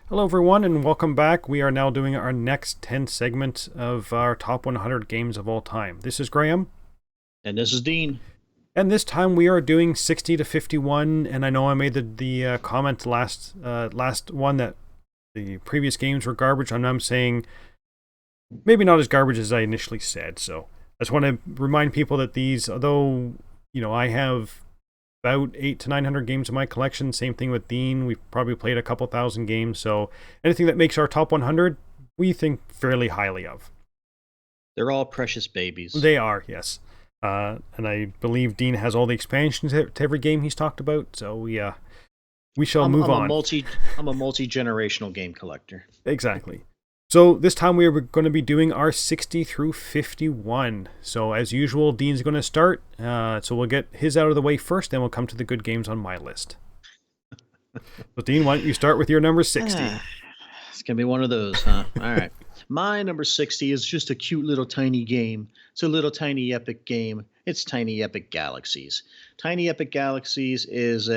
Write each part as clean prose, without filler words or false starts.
Hello, everyone, and welcome back. We are now doing our next 10 segment of our top 100 games of all time. This is Graham, And this is Dean. and this time we are doing 60 to 51. And I know I made the comment last one that the previous games were garbage, and I'm saying maybe not as garbage as I initially said. So I just want to remind people that these, although I have about 800 to 900 games in my collection. Same thing with Dean. We've probably played a couple thousand games. So anything that makes our top 100, we think fairly highly of. They're all precious babies. They are, yes. And I believe Dean has all the expansions to every game he's talked about. So we shall I'm move I'm a on. multi-generational game collector. Exactly. So this time we are going to be doing our 60 through 51. So as usual, Dean's going to start. So we'll get his out of the way first, then we'll come to the good games on my list. So Dean, why don't you start with your number 60? It's gonna be one of those, huh? All right. My number 60 is just a cute little tiny game. It's a little tiny epic game. It's Tiny Epic Galaxies. Tiny Epic Galaxies is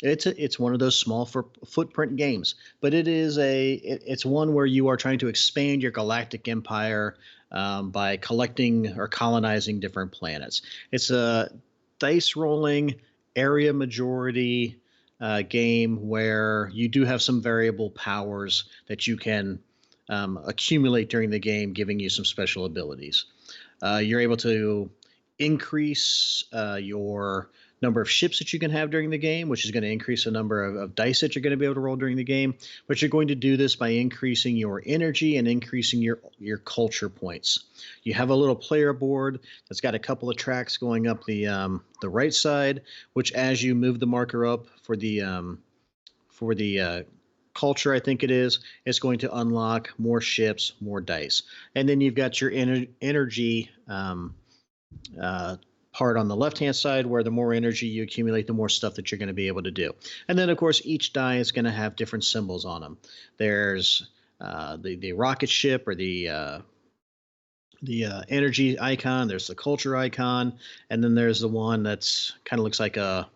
it's one of those small footprint games, but it's one where you are trying to expand your galactic empire by collecting or colonizing different planets. It's a dice rolling area majority game where you do have some variable powers that you can accumulate during the game, giving you some special abilities. You're able to increase your number of ships that you can have during the game, which is going to increase the number of dice that you're going to be able to roll during the game. But you're going to do this by increasing your energy and increasing your culture points. You have a little player board that's got a couple of tracks going up the right side, which as you move the marker up for the culture, I think it is, it's going to unlock more ships, more dice. And then you've got your energy uh, part on the left hand side, where the more energy you accumulate, the more stuff that you're going to be able to do. And then, of course, each die is going to have different symbols on them. There's the rocket ship or the energy icon. There's the culture icon, and then there's the one that's kind of looks like a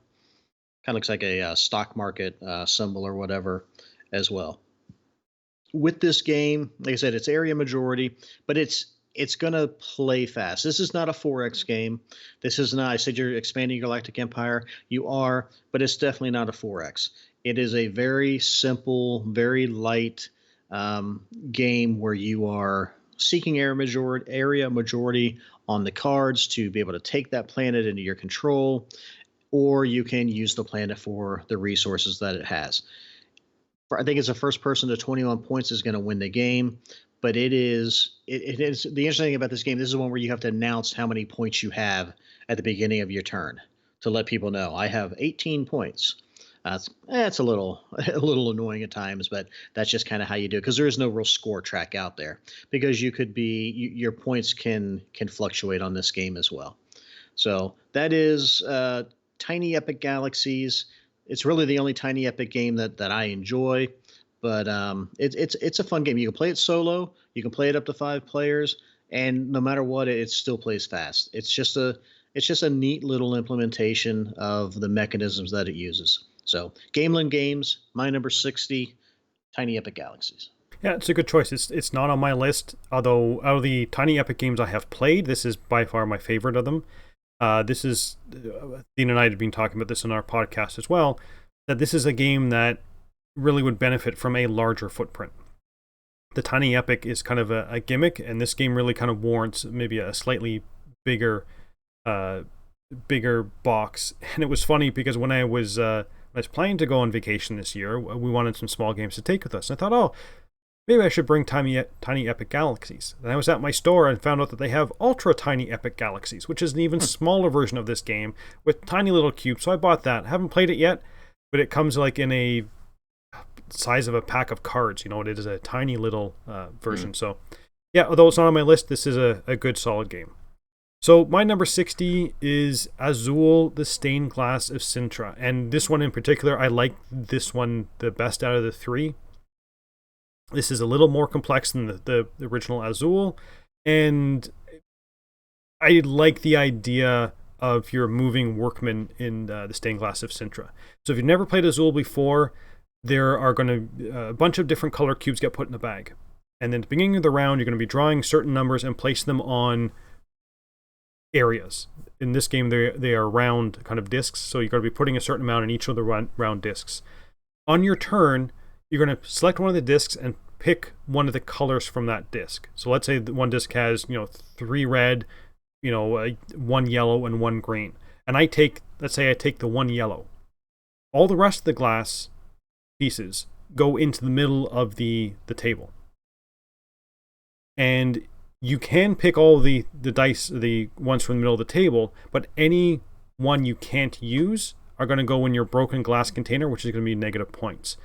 stock market symbol or whatever as well. With this game, like I said, it's area majority, but it's gonna play fast. This is not a 4X game. This is not. I said you're expanding your galactic empire. You are, but it's definitely not a 4X. It is a very simple, very light game where you are seeking area majority on the cards to be able to take that planet into your control, or you can use the planet for the resources that it has. I think it's a first person to 21 points is going to win the game. But it is the interesting thing about this game. This is one where you have to announce how many points you have at the beginning of your turn to let people know I have 18 points. It's a little a little annoying at times, but that's just kind of how you do it because there is no real score track out there because your points can fluctuate on this game as well. So that is Tiny Epic Galaxies. It's really the only Tiny Epic game that I enjoy, but it's a fun game. You can play it solo, you can play it up to 5 players, and no matter what, it still plays fast. It's just a neat little implementation of the mechanisms that it uses. So, Gameland Games, my number 60, Tiny Epic Galaxies. Yeah, it's a good choice. It's not on my list, although out of the Tiny Epic games I have played, this is by far my favorite of them. This is Dean and I had been talking about this in our podcast as well. That this is a game that really would benefit from a larger footprint. The Tiny Epic is kind of a gimmick, and this game really kind of warrants maybe a slightly bigger, uh, bigger box. And it was funny because when I was planning to go on vacation this year, we wanted some small games to take with us. And I thought, oh, maybe I should bring Tiny Epic Galaxies. And I was at my store and found out that they have Ultra Tiny Epic Galaxies, which is an even smaller version of this game with tiny little cubes. So I bought that. I haven't played it yet, but it comes like in a size of a pack of cards. It is a tiny little version. So yeah, although it's not on my list, this is a good solid game. So my number 60 is Azul, the Stained Glass of Sintra. And this one in particular, I like this one the best out of the three. This is a little more complex than the original Azul, and I like the idea of your moving workmen in the Stained Glass of Sintra. So if you've never played Azul before, there are going to a bunch of different color cubes get put in a bag. And then at the beginning of the round, you're going to be drawing certain numbers and place them on areas. In this game, they are round kind of discs, so you're going to be putting a certain amount in each of the round discs. On your turn, you're going to select one of the discs and pick one of the colors from that disc. So let's say one disc has 3 red, 1 yellow, and 1 green. And let's say I take the 1 yellow. All the rest of the glass pieces go into the middle of the table. And you can pick all the dice, the ones from the middle of the table, but any one you can't use are going to go in your broken glass container, which is going to be negative points.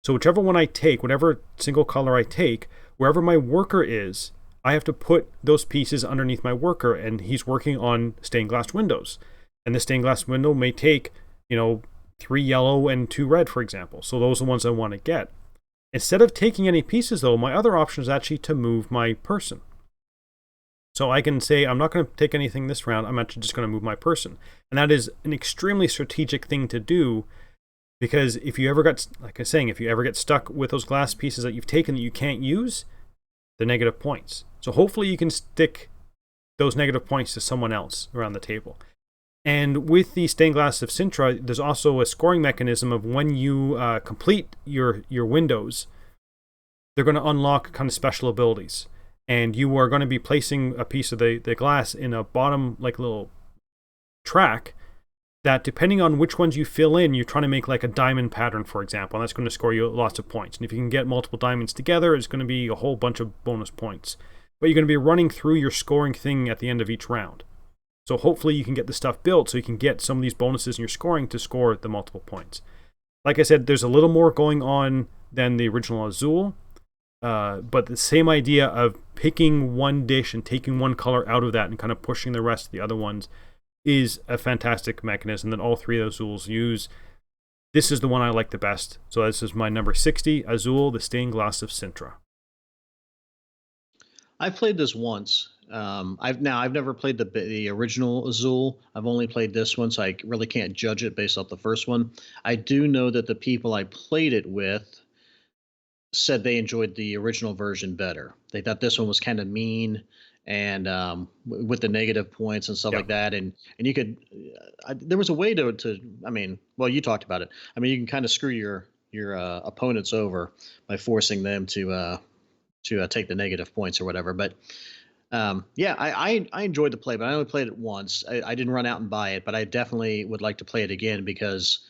So whichever one I take, whatever single color I take, wherever my worker is, I have to put those pieces underneath my worker, and he's working on stained glass windows. And the stained glass window may take, 3 yellow and 2 red, for example. So those are the ones I want to get. Instead of taking any pieces, though, my other option is actually to move my person. So I can say, I'm not going to take anything this round, I'm actually just going to move my person. And that is an extremely strategic thing to do, because if you ever get stuck with those glass pieces that you've taken that you can't use, they're negative points. So hopefully you can stick those negative points to someone else around the table. And with the stained glass of Sintra, there's also a scoring mechanism of when you complete your windows, they're going to unlock kind of special abilities. And you are going to be placing a piece of the glass in a bottom, little track that, depending on which ones you fill in, you're trying to make a diamond pattern, for example, and that's going to score you lots of points. And if you can get multiple diamonds together, it's going to be a whole bunch of bonus points. But you're going to be running through your scoring thing at the end of each round. So hopefully you can get the stuff built so you can get some of these bonuses in your scoring to score the multiple points. Like I said, there's a little more going on than the original Azul, but the same idea of picking one dish and taking one color out of that and kind of pushing the rest of the other ones is a fantastic mechanism that all 3 of those Azuls use. This is the one I like the best. So this is my number 60, Azul, the Stained Glass of Sintra. I've played this once. I've never played the original Azul. I've only played this one, so I really can't judge it based off the first one. I do know that the people I played it with said they enjoyed the original version better. They thought this one was kind of mean and with the negative points and stuff like that. And you could, there was a way to, I mean, well, you talked about it. I mean, you can kind of screw your opponents over by forcing them to take the negative points or whatever. But I enjoyed the play, but I only played it once. I didn't run out and buy it, but I definitely would like to play it again, because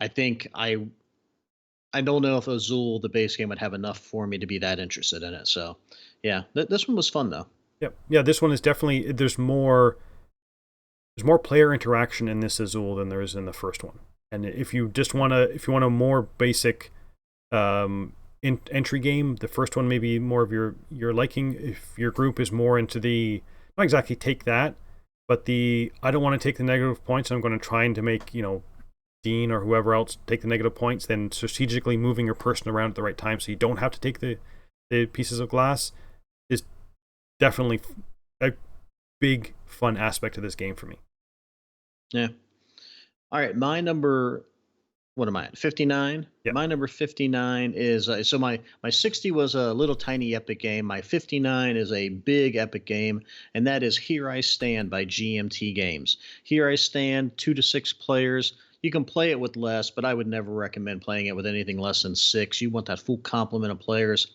I think I don't know if Azul, the base game, would have enough for me to be that interested in it. So, yeah, this one was fun though. Yep. Yeah, this one is definitely, there's more player interaction in this Azul than there is in the first one. And if you want a more basic entry game, the first one may be more of your liking. If your group is more into the, not exactly take that, but I don't want to take the negative points, I'm going to try to make, Dean or whoever else take the negative points, then strategically moving your person around at the right time so you don't have to take the pieces of glass is definitely a big fun aspect of this game for me. Yeah. All right, my number, what am I at? 59. Yeah. My number 59 is so my 60 was a little tiny epic game. My 59 is a big epic game, and that is Here I Stand by GMT Games. Here I Stand, 2 to 6 players. You can play it with less, but I would never recommend playing it with anything less than 6. You want that full complement of players.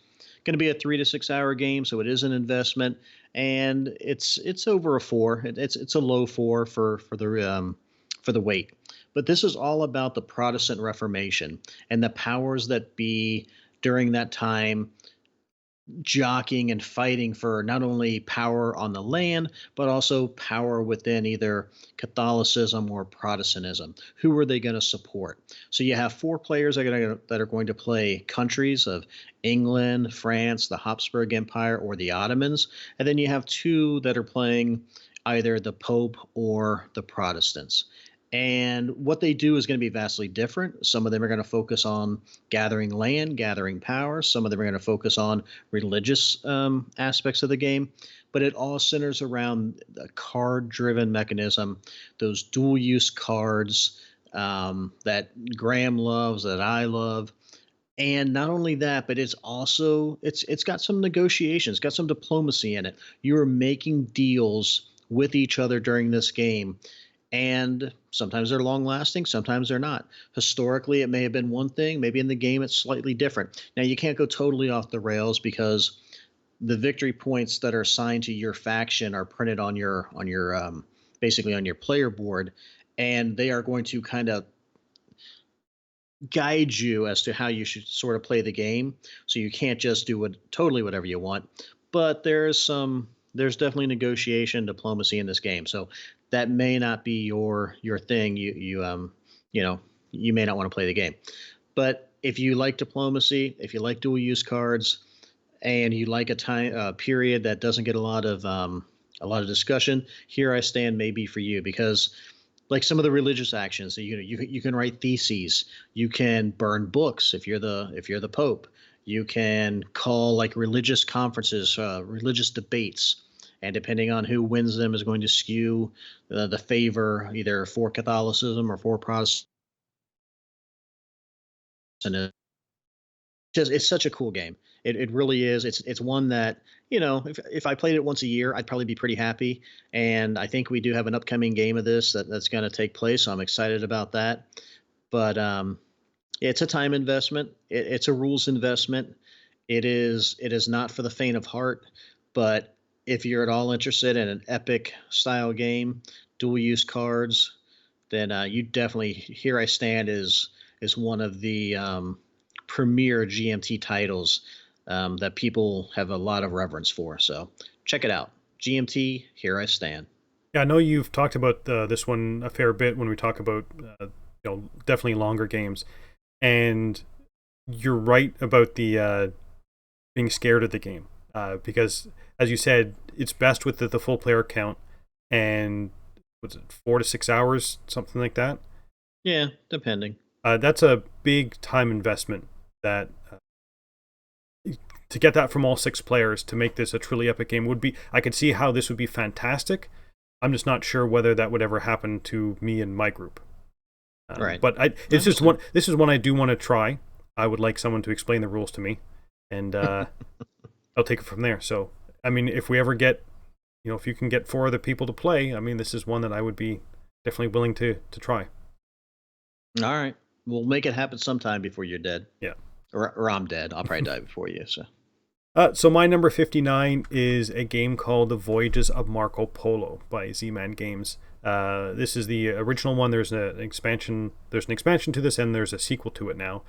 Going to be a 3 to 6 hour game, so it is an investment, and it's over a 4. It's a low 4 for the weight. But this is all about the Protestant Reformation and the powers that be during that time, jockeying and fighting for not only power on the land, but also power within either Catholicism or Protestantism. Who are they going to support? So you have 4 players that are going to play countries of England, France, the Habsburg Empire, or the Ottomans. And then you have 2 that are playing either the Pope or the Protestants. And what they do is going to be vastly different. Some of them are going to focus on gathering land, gathering power. Some of them are going to focus on religious aspects of the game. But it all centers around the card-driven mechanism, those dual-use cards that Graeme loves, that I love. And not only that, but it's got some negotiations, got some diplomacy in it. You are making deals with each other during this game, and sometimes they're long lasting, sometimes they're not. Historically, it may have been one thing, maybe in the game it's slightly different. Now you can't go totally off the rails because the victory points that are assigned to your faction are printed on your basically on your player board, and they are going to kind of guide you as to how you should sort of play the game. So you can't just do whatever you want. But there's definitely negotiation, diplomacy in this game. So that may not be your thing. You know you may not want to play the game. But if you like diplomacy, if you like dual use cards, and you like a time period that doesn't get a lot of discussion, Here I Stand may be for you because like some of the religious actions, you can write theses, you can burn books if you're the pope, you can call like religious conferences, religious debates, and depending on who wins them is going to skew the favor either for Catholicism or for Protestantism. Just it's such a cool game. It really is. It's one that, if I played it once a year, I'd probably be pretty happy. And I think we do have an upcoming game of this that's going to take place. So I'm excited about that. But it's a time investment. It's a rules investment. It is not for the faint of heart. But if you're at all interested in an epic style game, dual use cards, then you definitely Here I Stand is one of the premier GMT titles that people have a lot of reverence for. So check it out. GMT, Here I Stand. Yeah, I know you've talked about this one a fair bit when we talk about definitely longer games, and you're right about the being scared of the game because, as you said, it's best with the full player count, and what's it, 4 to 6 hours, something like that. Yeah, depending. That's a big time investment. That to get that from all 6 players to make this a truly epic game would be. I could see how this would be fantastic. I'm just not sure whether that would ever happen to me and my group. Right. But it's just one. This is one I do want to try. I would like someone to explain the rules to me, and I'll take it from there. So, I mean, if we ever get, if you can get 4 other people to play, I mean, this is one that I would be definitely willing to try. All right. We'll make it happen sometime before you're dead. Yeah. Or I'm dead. I'll probably die before you. So my number 59 is a game called The Voyages of Marco Polo by Z-Man Games. This is the original one. There's an expansion. There's an expansion to this, and there's a sequel to it now.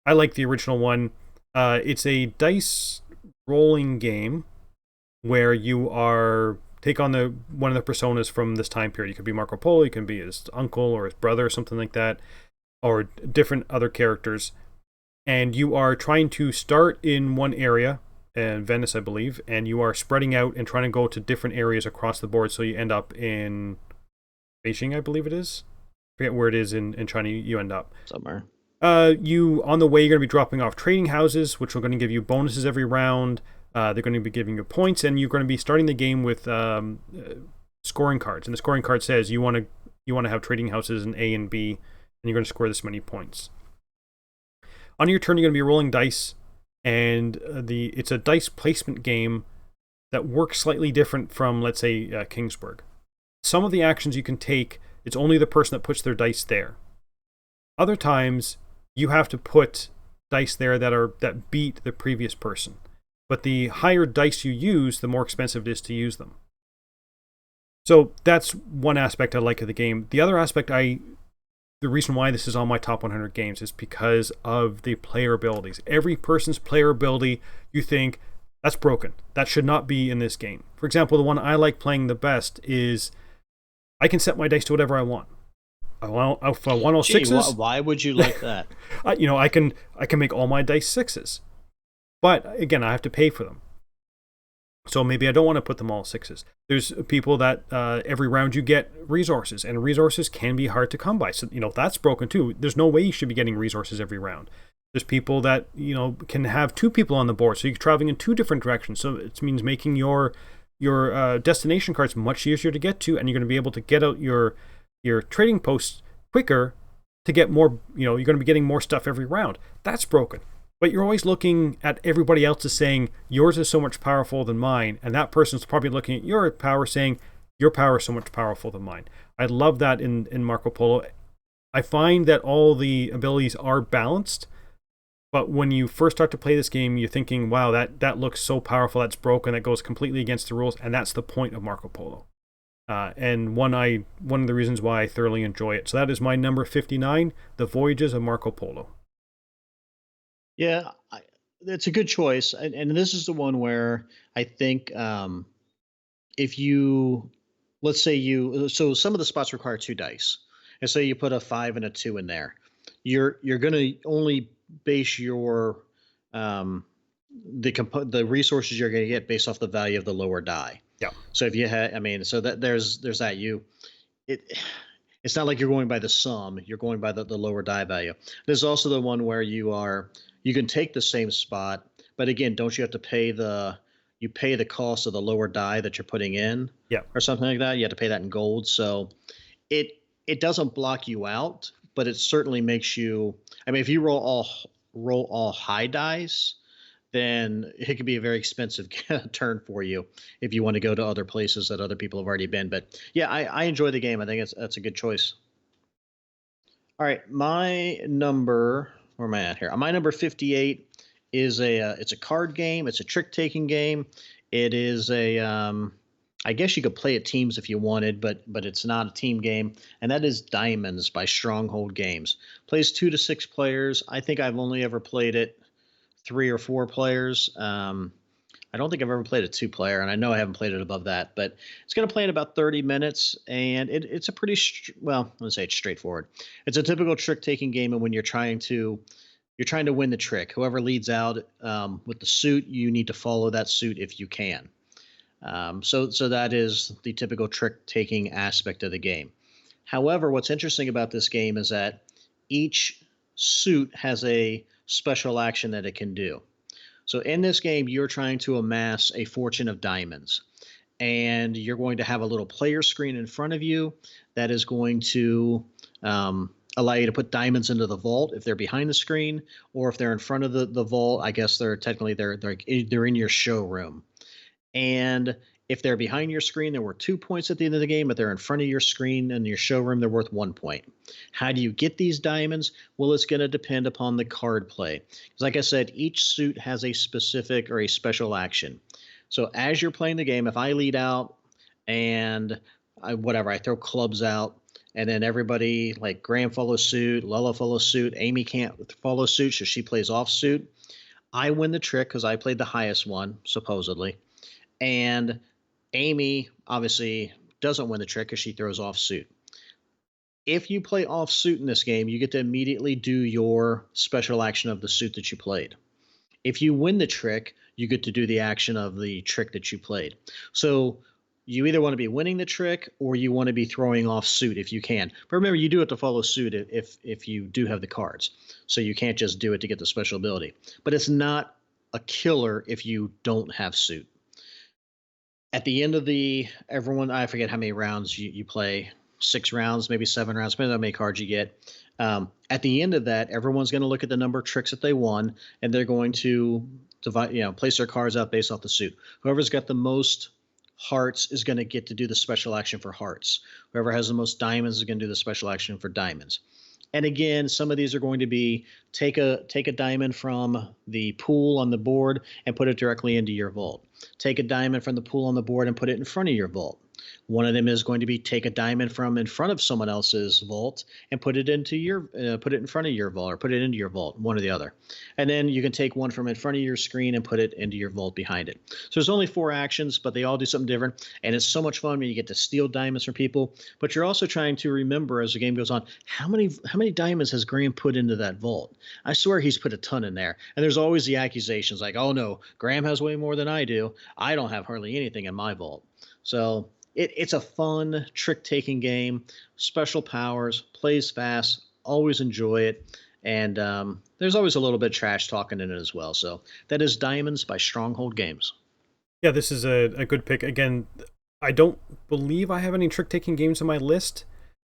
I like the original one. It's a dice rolling game where you take on one of the personas from this time period. You could be Marco Polo. You can be his uncle or his brother or something like that, or different other characters. And you are trying to start in one area, in Venice, I believe, and you are spreading out and trying to go to different areas across the board. So you end up in Beijing, I believe it is. I forget where it is in China you end up. Somewhere. On the way, you're going to be dropping off trading houses, which are going to give you bonuses every round. They're going to be giving you points, and you're going to be starting the game with scoring cards. And the scoring card says you want to have trading houses in A and B, and you're going to score this many points. On your turn, you're going to be rolling dice, and it's a dice placement game that works slightly different from, let's say, Kingsburg. Some of the actions you can take, it's only the person that puts their dice there. Other times, you have to put dice there that beat the previous person. But the higher dice you use, the more expensive it is to use them. So that's one aspect I like of the game. The other aspect the reason why this is on my top 100 games is because of the player abilities. Every person's player ability, you think, that's broken. That should not be in this game. For example, the one I like playing the best is I can set my dice to whatever I want. If I want all sixes. Why would you like that? I can make all my dice 6s. But again, I have to pay for them. So maybe I don't want to put them all 6s. There's people that every round you get resources, and resources can be hard to come by. So, that's broken too. There's no way you should be getting resources every round. There's people that, can have 2 people on the board, so you're traveling in 2 different directions. So it means making your destination cards much easier to get to, and you're going to be able to get out your trading posts quicker to get more, you're going to be getting more stuff every round. That's broken. But you're always looking at everybody else as saying, yours is so much powerful than mine. And that person's probably looking at your power saying, your power is so much powerful than mine. I love that in Marco Polo. I find that all the abilities are balanced. But when you first start to play this game, you're thinking, wow, that looks so powerful, that's broken, that goes completely against the rules. And that's the point of Marco Polo. And one of the reasons why I thoroughly enjoy it. So that is my number 59, The Voyages of Marco Polo. Yeah, it's a good choice, and this is the one where I think if you, let's say so some of the spots require two dice, and say you put a 5 and a 2 in there, you're going to only base your the resources you're going to get based off the value of the lower die. Yeah. So if you had, I mean, so that there's that it it's not like you're going by the sum, you're going by the lower die value. There's also the one where you can take the same spot, but again, don't you have to pay you pay the cost of the lower die that you're putting in, Yeah. or something like that. You have to pay that in gold. So it doesn't block you out, but it certainly makes you. I mean, if you roll all high dice, then it could be a very expensive turn for you if you want to go to other places that other people have already been. But yeah, I enjoy the game. I think that's a good choice. All right, my number. Where am I at here? My number 58 is it's a card game. It's a trick taking game. It is I guess you could play it teams if you wanted, but it's not a team game, and that is Diamonds by Stronghold Games. Plays 2 to 6 players. I think I've only ever played it 3 or 4 players. I don't think I've ever played a 2 player, and I know I haven't played it above that, but it's going to play in about 30 minutes, and it's a pretty, well, let's say it's straightforward. It's a typical trick-taking game, and when you're trying to win the trick. Whoever leads out with the suit, you need to follow that suit if you can. So that is the typical trick-taking aspect of the game. However, what's interesting about this game is that each suit has a special action that it can do. So in this game, you're trying to amass a fortune of diamonds, and you're going to have a little player screen in front of you that is going to allow you to put diamonds into the vault if they're behind the screen, or if they're in front of the vault. I guess they're technically they're in your showroom. And if they're behind your screen, they're worth 2 points at the end of the game, but they're in front of your screen and your showroom, they're worth 1 point. How do you get these diamonds? Well, it's going to depend upon the card play. Because like I said, each suit has a specific or a special action. So as you're playing the game, if I lead out and I throw clubs out, and then everybody, like Graeme follows suit, Lella follows suit, Amy can't follow suit, so she plays off suit. I win the trick because I played the highest one, supposedly. And Amy obviously doesn't win the trick because she throws off suit. If you play off suit in this game, you get to immediately do your special action of the suit that you played. If you win the trick, you get to do the action of the trick that you played. So you either want to be winning the trick or you want to be throwing off suit if you can. But remember, you do have to follow suit if you do have the cards. So you can't just do it to get the special ability. But it's not a killer if you don't have suit. At the end of everyone, I forget how many rounds you play, 6 rounds, maybe 7 rounds, depending on how many cards you get. At the end of that, everyone's going to look at the number of tricks that they won, and they're going to place their cards out based off the suit. Whoever's got the most hearts is going to get to do the special action for hearts. Whoever has the most diamonds is going to do the special action for diamonds. And again, some of these are going to be take a diamond from the pool on the board and put it directly into your vault. Take a diamond from the pool on the board and put it in front of your vault. One of them is going to be take a diamond from in front of someone else's vault and put it into put it in front of your vault, or put it into your vault, one or the other. And then you can take one from in front of your screen and put it into your vault behind it. So there's only 4 actions, but they all do something different. And it's so much fun when you get to steal diamonds from people. But you're also trying to remember as the game goes on, how many diamonds has Graeme put into that vault? I swear he's put a ton in there. And there's always the accusations like, oh no, Graeme has way more than I do. I don't have hardly anything in my vault. So it's a fun trick-taking game, special powers, plays fast, always enjoy it, and there's always a little bit of trash talking in it as well. So that is Diamonds by Stronghold Games. Yeah, this is a good pick. Again, I don't believe I have any trick-taking games on my list.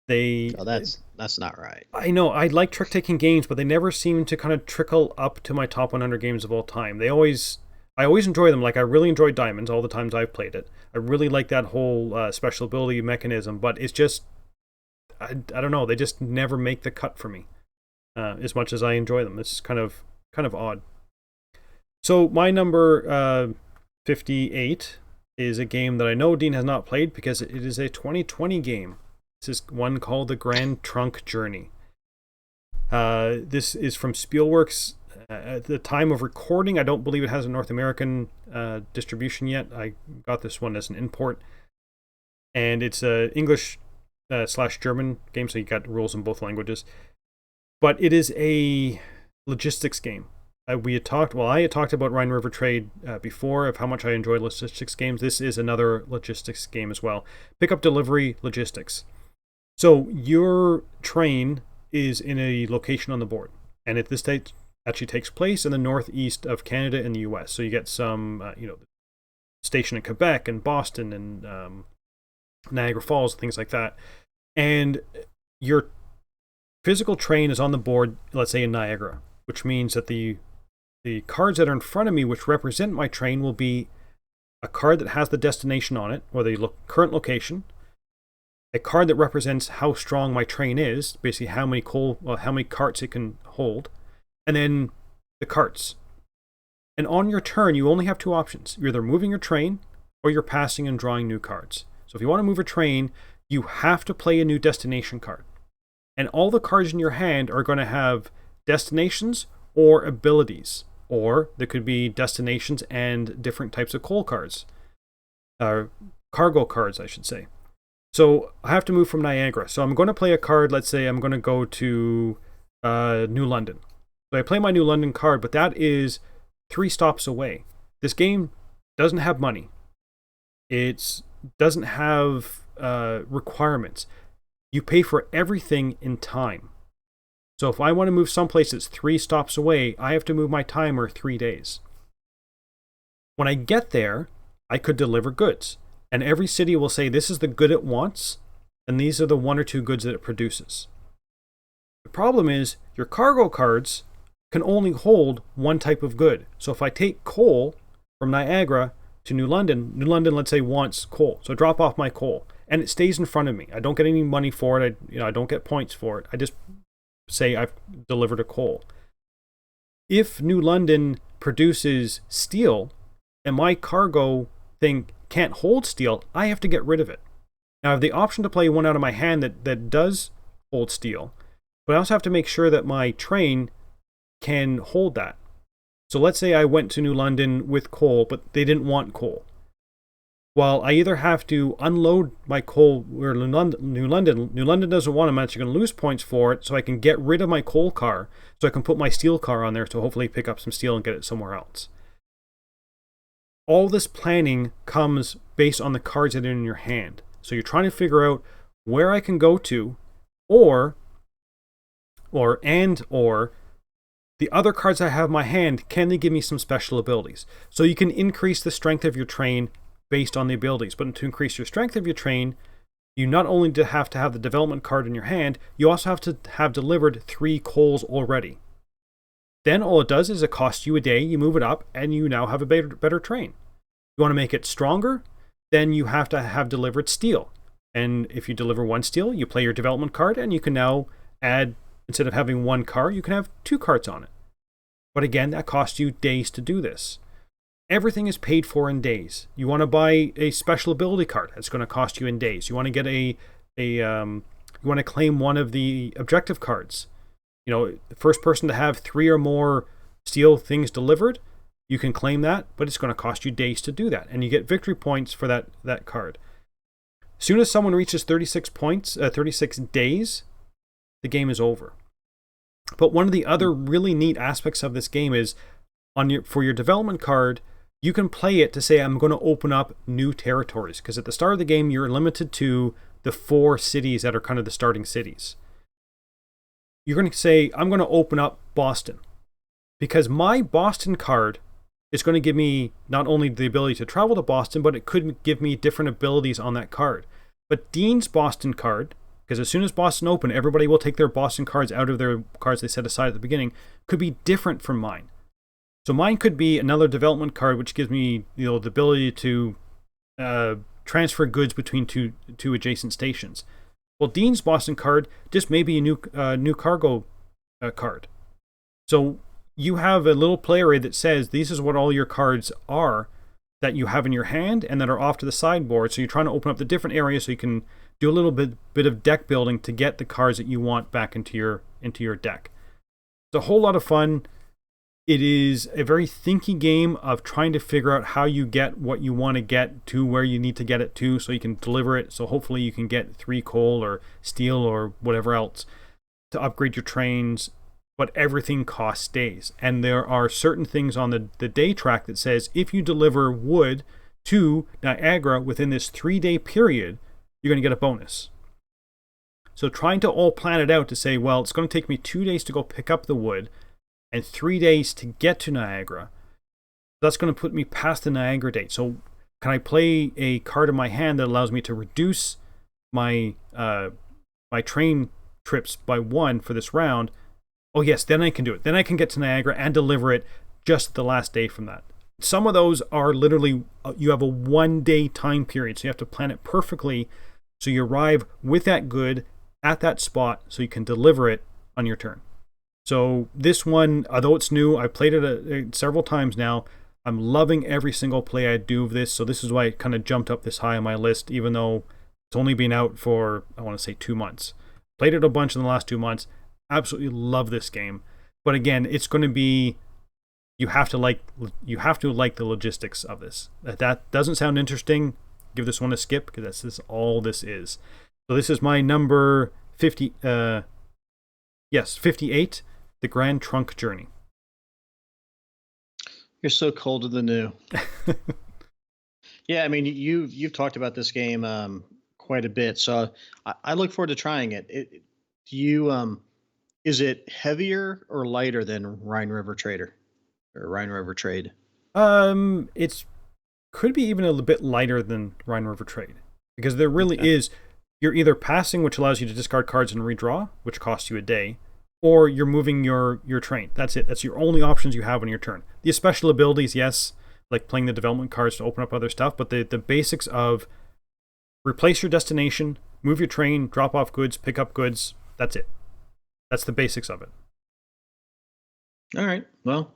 They, Oh, that's not right. I know, I like trick taking games, but they never seem to kind of trickle up to my top 100 games of all time. I always enjoy them. Like, I really enjoyed Diamonds all the times I've played it. I really like that whole special ability mechanism, but it's just, I don't know, they just never make the cut for me as much as I enjoy them. It's kind of odd. So my number 58 is a game that I know Dean has not played because it is a 2020 game. This is one called the Grand Trunk Journey. This is from Spielworks. At the time of recording, I don't believe it has a North American distribution yet. I got this one as an import. And it's a English / German game, so you got rules in both languages. But it is a logistics game. I had talked about Rhine River Trade before, of how much I enjoy logistics games. This is another logistics game as well. Pickup, delivery, logistics. So your train is in a location on the board, and at this stage actually takes place in the northeast of Canada and the U.S. So you get some, station in Quebec and Boston and Niagara Falls, things like that. And your physical train is on the board, let's say in Niagara, which means that the cards that are in front of me, which represent my train, will be a card that has the destination on it, or the current location, a card that represents how strong my train is, basically how many carts it can hold, and then the carts. And on your turn, you only have two options. You're either moving your train, or you're passing and drawing new cards. So if you want to move a train, you have to play a new destination card. And all the cards in your hand are going to have destinations or abilities. Or there could be destinations and different types of coal cards. Cargo cards, I should say. So I have to move from Niagara. So I'm going to play a card. Let's say I'm going to go to New London. So I play my New London card, but that is 3 stops away. This game doesn't have money. It doesn't have requirements. You pay for everything in time. So if I want to move someplace that's 3 stops away, I have to move my timer 3 days. When I get there, I could deliver goods. And every city will say this is the good it wants, and these are the 1 or 2 goods that it produces. The problem is your cargo cards can only hold one type of good. So if I take coal from Niagara to New London, let's say, wants coal. So I drop off my coal, and it stays in front of me. I don't get any money for it. I don't get points for it. I just say I've delivered a coal. If New London produces steel and my cargo thing can't hold steel, I have to get rid of it. Now I have the option to play one out of my hand that does hold steel, but I also have to make sure that my train can hold that. So let's say I went to New London with coal, but they didn't want coal. Well, I either have to unload my coal where New London doesn't want, I'm actually going to lose points for it, so I can get rid of my coal car, so I can put my steel car on there to hopefully pick up some steel and get it somewhere else. All this planning comes based on the cards that are in your hand. So you're trying to figure out where I can go to, or the other cards I have in my hand, can they give me some special abilities? So you can increase the strength of your train based on the abilities. But to increase your strength of your train, you not only have to have the development card in your hand, you also have to have delivered 3 coals already. Then all it does is it costs you a day, you move it up, and you now have a better train. You want to make it stronger, then you have to have delivered steel. And if you deliver 1 steel, you play your development card, and you can now add, instead of having 1 car, you can have 2 carts on it. But again, that costs you days to do this. Everything is paid for in days. You want to buy a special ability card, that's going to cost you in days. You want to get you want to claim one of the objective cards. The first person to have 3 or more steel things delivered, you can claim that, but it's going to cost you days to do that. And you get victory points for that card. As soon as someone reaches 36 days, the game is over. But one of the other really neat aspects of this game is for your development card, you can play it to say, I'm going to open up new territories. Because at the start of the game, you're limited to the 4 cities that are kind of the starting cities. You're going to say, I'm going to open up Boston. Because my Boston card is going to give me not only the ability to travel to Boston, but it could give me different abilities on that card. But Dean's Boston card Because as soon as Boston open, everybody will take their Boston cards out of their cards they set aside at the beginning. Could be different from mine. So mine could be another development card, which gives me the ability to transfer goods between two adjacent stations. Well, Dean's Boston card just may be a new cargo card. So you have a little play area that says this is what all your cards are that you have in your hand and that are off to the sideboard. So you're trying to open up the different areas so you can do a little bit of deck building to get the cards that you want back into your deck. It's a whole lot of fun. It is a very thinky game of trying to figure out how you get what you want to get to where you need to get it to so you can deliver it. So hopefully you can get 3 coal or steel or whatever else to upgrade your trains, but everything costs days. And there are certain things on the day track that says if you deliver wood to Niagara within this 3-day period, you're going to get a bonus. So trying to all plan it out to say, well, it's going to take me 2 days to go pick up the wood and 3 days to get to Niagara. That's going to put me past the Niagara date. So can I play a card in my hand that allows me to reduce my my train trips by 1 for this round? Oh yes, then I can do it. Then I can get to Niagara and deliver it just the last day from that. Some of those are literally, you have a 1-day time period, so you have to plan it perfectly so you arrive with that good at that spot so you can deliver it on your turn. So this one, although it's new, I played it several times now. I'm loving every single play I do of this, so this is why it kind of jumped up this high on my list, even though it's only been out for, I want to say, 2 months. Played it a bunch in the last 2 months. Absolutely love this game. But again, it's going to be, you have to like the logistics of this. If that doesn't sound interesting, give this one a skip, because that's all this is. So this is my number 58, The Grand Trunk Journey. You're so cold to the new. Yeah, I mean, you've talked about this game quite a bit, so I look forward to trying it. Do you is it heavier or lighter than Rhine River Trader or Rhine River Trade? It's could be even a little bit lighter than Rhine River Trade, because there really is. You're either passing, which allows you to discard cards and redraw, which costs you a day, or you're moving your train. That's it. That's your only options you have on your turn. The special abilities, yes, like playing the development cards to open up other stuff, but the basics of replace your destination, move your train, drop off goods, pick up goods, that's it. That's the basics of it. All right. Well,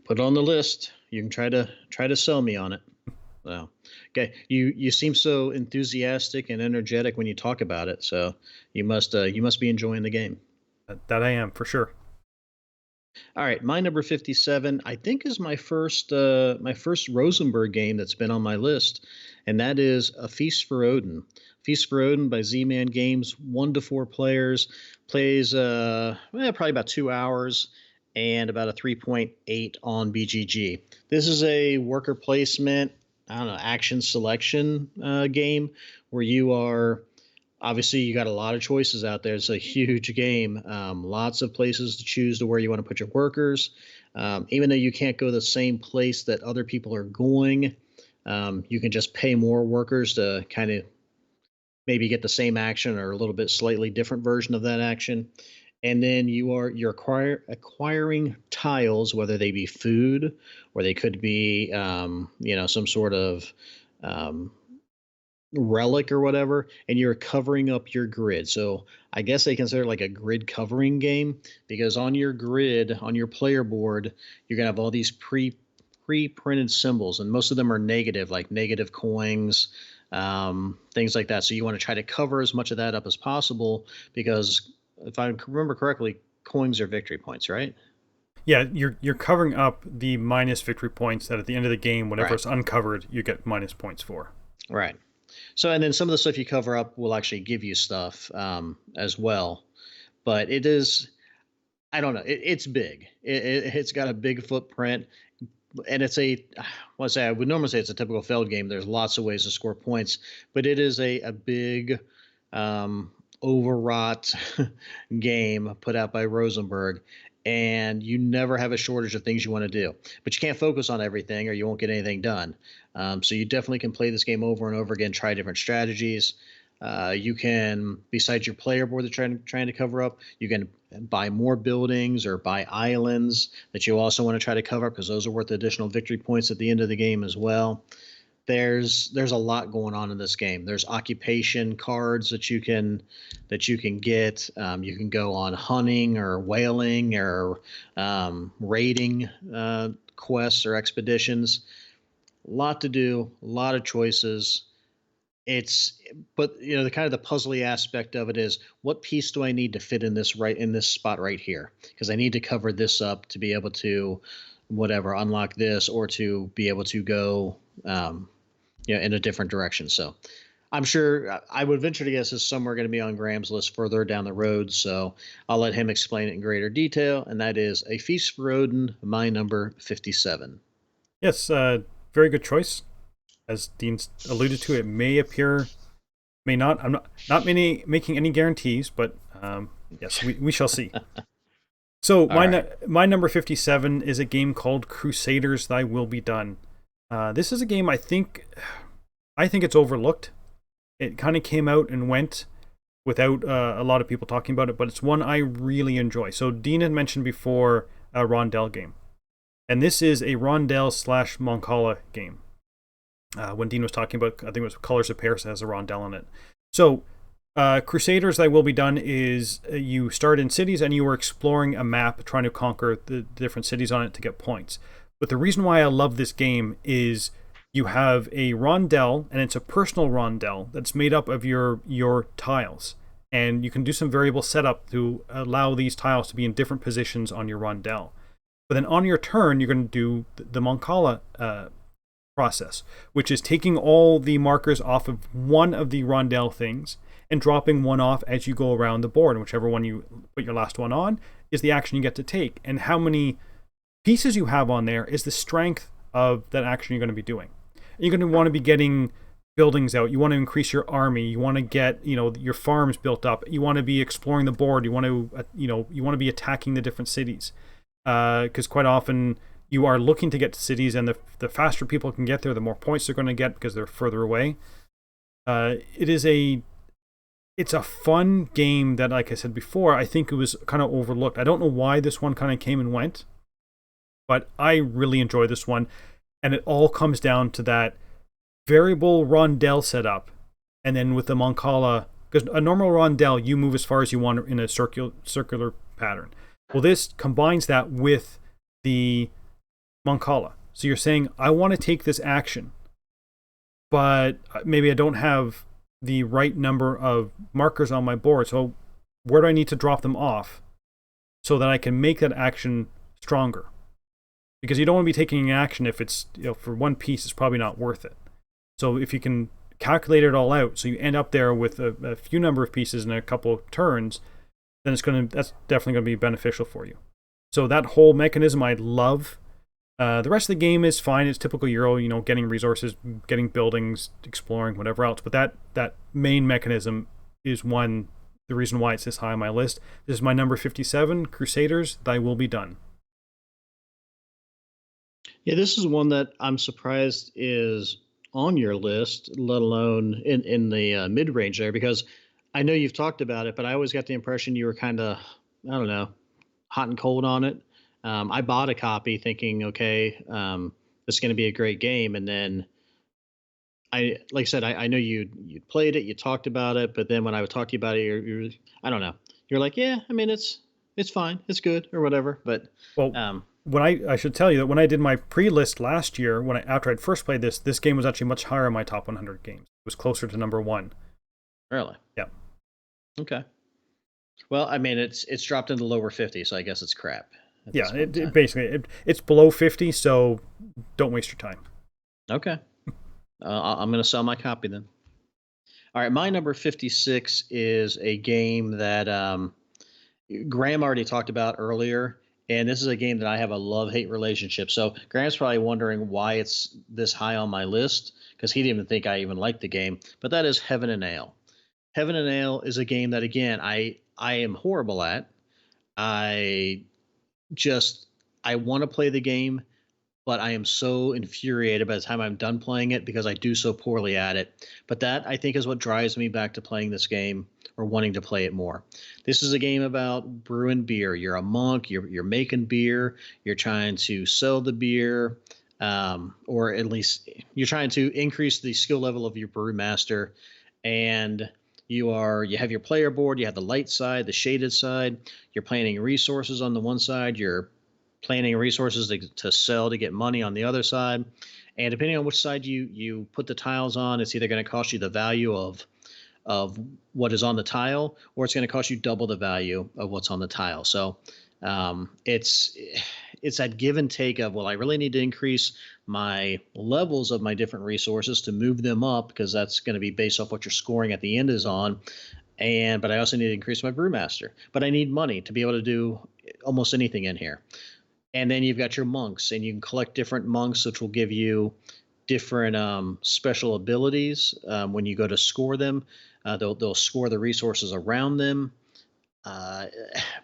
put it on the list. You can try to sell me on it. Well, okay. You seem so enthusiastic and energetic when you talk about it, so you must be enjoying the game. That I am, for sure. All right, my number 57, I think, is my first Rosenberg game that's been on my list, and that is A Feast for Odin. Feast for Odin by Z-Man Games, 1 to 4 players, plays probably about 2 hours, and about a 3.8 on BGG. This is a worker placement, I don't know, action selection game where you are. Obviously, you got a lot of choices out there. It's a huge game. Lots of places to choose to where you want to put your workers. Even though you can't go the same place that other people are going, you can just pay more workers to kind of maybe get the same action or a little bit slightly different version of that action. And then you're acquiring tiles, whether they be food or they could be some sort of relic or whatever, and you're covering up your grid. So I guess they consider it like a grid covering game, because on your grid, on your player board, you're gonna have all these pre-printed symbols, and most of them are negative, like negative coins, things like that. So you want to try to cover as much of that up as possible, because if I remember correctly, coins are victory points, right? Yeah, you're covering up the minus victory points that at the end of the game, whenever Right. it's uncovered, you get minus points for. Right. So, and then some of the stuff you cover up will actually give you stuff as well. But it is, I don't know, it's big. It's got a big footprint, and it's I would normally say it's a typical Feld game. There's lots of ways to score points, but it is a big, overwrought game put out by Rosenberg. And you never have a shortage of things you want to do, but you can't focus on everything or you won't get anything done. So you definitely can play this game over and over again, try different strategies. You can, besides your player board that you're trying to cover up, you can buy more buildings or buy islands that you also want to try to cover up because those are worth additional victory points at the end of the game as well. There's a lot going on in this game. There's occupation cards that you can get. You can go on hunting or whaling or raiding quests or expeditions. A lot to do, a lot of choices. It's but the kind of the puzzly aspect of it is what piece do I need to fit in this spot right here? Because I need to cover this up to be able to whatever unlock this or to be able to go in a different direction. So I'm sure I would venture to guess is somewhere going to be on Graham's list further down the road. So I'll let him explain it in greater detail. And that is A Feast for Odin, my number 57. Yes, very good choice. As Dean alluded to, it may appear, may not. I'm not making any guarantees, but yes, we shall see. So my number 57 is a game called Crusaders: Thy Will Be Done. This is a game I think it's overlooked. It kind of came out and went without a lot of people talking about it, but it's one I really enjoy. So Dean had mentioned before a Rondel game, and this is a Rondel / Moncala game. When Dean was talking about, I think it was Colors of Paris has a Rondel in it. So Crusaders: Thy Will Be Done is you start in cities and you are exploring a map, trying to conquer the different cities on it to get points. But the reason why I love this game is you have a rondel, and it's a personal rondel that's made up of your tiles. And you can do some variable setup to allow these tiles to be in different positions on your rondel. But then on your turn, you're going to do the Moncala process, which is taking all the markers off of one of the rondel things and dropping one off as you go around the board. And whichever one you put your last one on is the action you get to take. And how many pieces you have on there is the strength of that action you're going to be doing. You're going to want to be getting buildings out. You want to increase your army. You want to get your farms built up. You want to be exploring the board. You want to you want to be attacking the different cities, because quite often you are looking to get to cities, and the faster people can get there, the more points they're going to get because they're further away. It's a fun game that, like I said before, I think it was kind of overlooked. I don't know why this one kind of came and went, but I really enjoy this one. And it all comes down to that variable rondel setup. And then with the Moncala, because a normal rondel, you move as far as you want in a circular pattern. Well, this combines that with the Moncala. So you're saying, I want to take this action, but maybe I don't have the right number of markers on my board. So where do I need to drop them off so that I can make that action stronger? Because you don't want to be taking action if it's, for one piece, it's probably not worth it. So if you can calculate it all out, so you end up there with a few number of pieces in a couple of turns, then that's definitely going to be beneficial for you. So that whole mechanism I love. The rest of the game is fine. It's typical Euro, getting resources, getting buildings, exploring, whatever else. But that main mechanism is the reason why it's this high on my list. This is my number 57, Crusaders: Thy Will Be Done. Yeah, this is one that I'm surprised is on your list, let alone in the mid-range there, because I know you've talked about it, but I always got the impression you were kind of, I don't know, hot and cold on it. I bought a copy thinking, okay, this is going to be a great game. And then like I said, I know you'd played it, you talked about it, but then when I would talk to you about it, you're I don't know. You're like, yeah, I mean, it's fine. It's good or whatever. But, when I should tell you that when I did my pre-list last year, after I'd first played this game was actually much higher in my top 100 games. It was closer to number 1. Really? Yeah. Okay. Well, I mean, it's dropped into the lower 50, so I guess it's crap. Yeah, it's below 50, so don't waste your time. Okay. I'm going to sell my copy then. All right, my number 56 is a game that Graeme already talked about earlier, and this is a game that I have a love-hate relationship. So Graham's probably wondering why it's this high on my list, because he didn't even think I even liked the game. But that is Heaven and Ale. Heaven and Ale is a game that, again, I am horrible at. I want to play the game, but I am so infuriated by the time I'm done playing it because I do so poorly at it. But that, I think, is what drives me back to playing this game or wanting to play it more. This is a game about brewing beer. You're a monk. You're making beer. You're trying to sell the beer, or at least you're trying to increase the skill level of your brewmaster. And you have your player board. You have the light side, the shaded side. You're planning resources on the one side. You're planning resources to sell to get money on the other side. And depending on which side you put the tiles on, it's either going to cost you the value of what is on the tile, or it's going to cost you double the value of what's on the tile. So it's that give and take of, well, I really need to increase my levels of my different resources to move them up because that's going to be based off what your scoring at the end is on. But I also need to increase my brewmaster. But I need money to be able to do almost anything in here. And then you've got your monks, and you can collect different monks, which will give you different special abilities when you go to score them. They'll score the resources around them. Uh,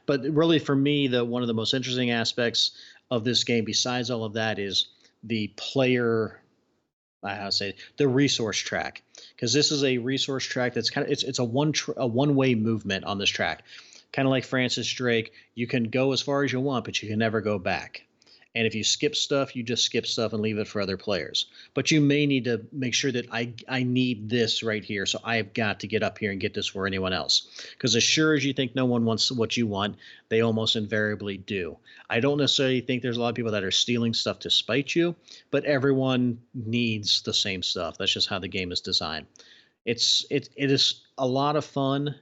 but really, for me, the one of the most interesting aspects of this game, besides all of that, is the player. I say the resource track, because this is a resource track that's it's a one way movement on this track, kind of like Francis Drake. You can go as far as you want, but you can never go back. And if you skip stuff, you just skip stuff and leave it for other players. But you may need to make sure that I need this right here, so I have got to get up here and get this for anyone else. Because as sure as you think no one wants what you want, they almost invariably do. I don't necessarily think there's a lot of people that are stealing stuff to spite you, but everyone needs the same stuff. That's just how the game is designed. It is a lot of fun,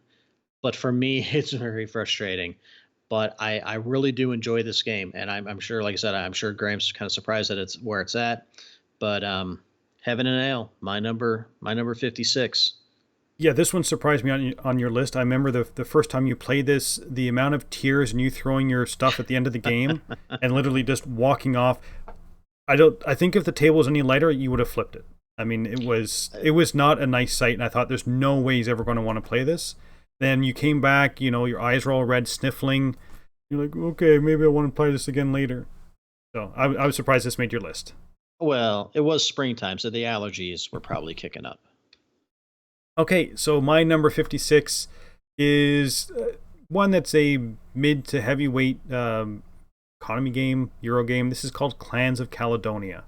but for me, it's very frustrating. But I really do enjoy this game, and I'm sure, like I said, I'm sure Graham's kind of surprised that it's where it's at. But Heaven and Ale, my number 56. Yeah, this one surprised me on your list. I remember the first time you played this, the amount of tears and you throwing your stuff at the end of the game and literally just walking off. I think if the table was any lighter, you would have flipped it. I mean, it was not a nice sight, and I thought there's no way he's ever going to want to play this. Then you came back, your eyes were all red, sniffling. You're like, okay, maybe I want to play this again later. So I was surprised this made your list. Well, it was springtime, so the allergies were probably kicking up. Okay, so my number 56 is one that's a mid to heavyweight economy game, Euro game. This is called Clans of Caledonia.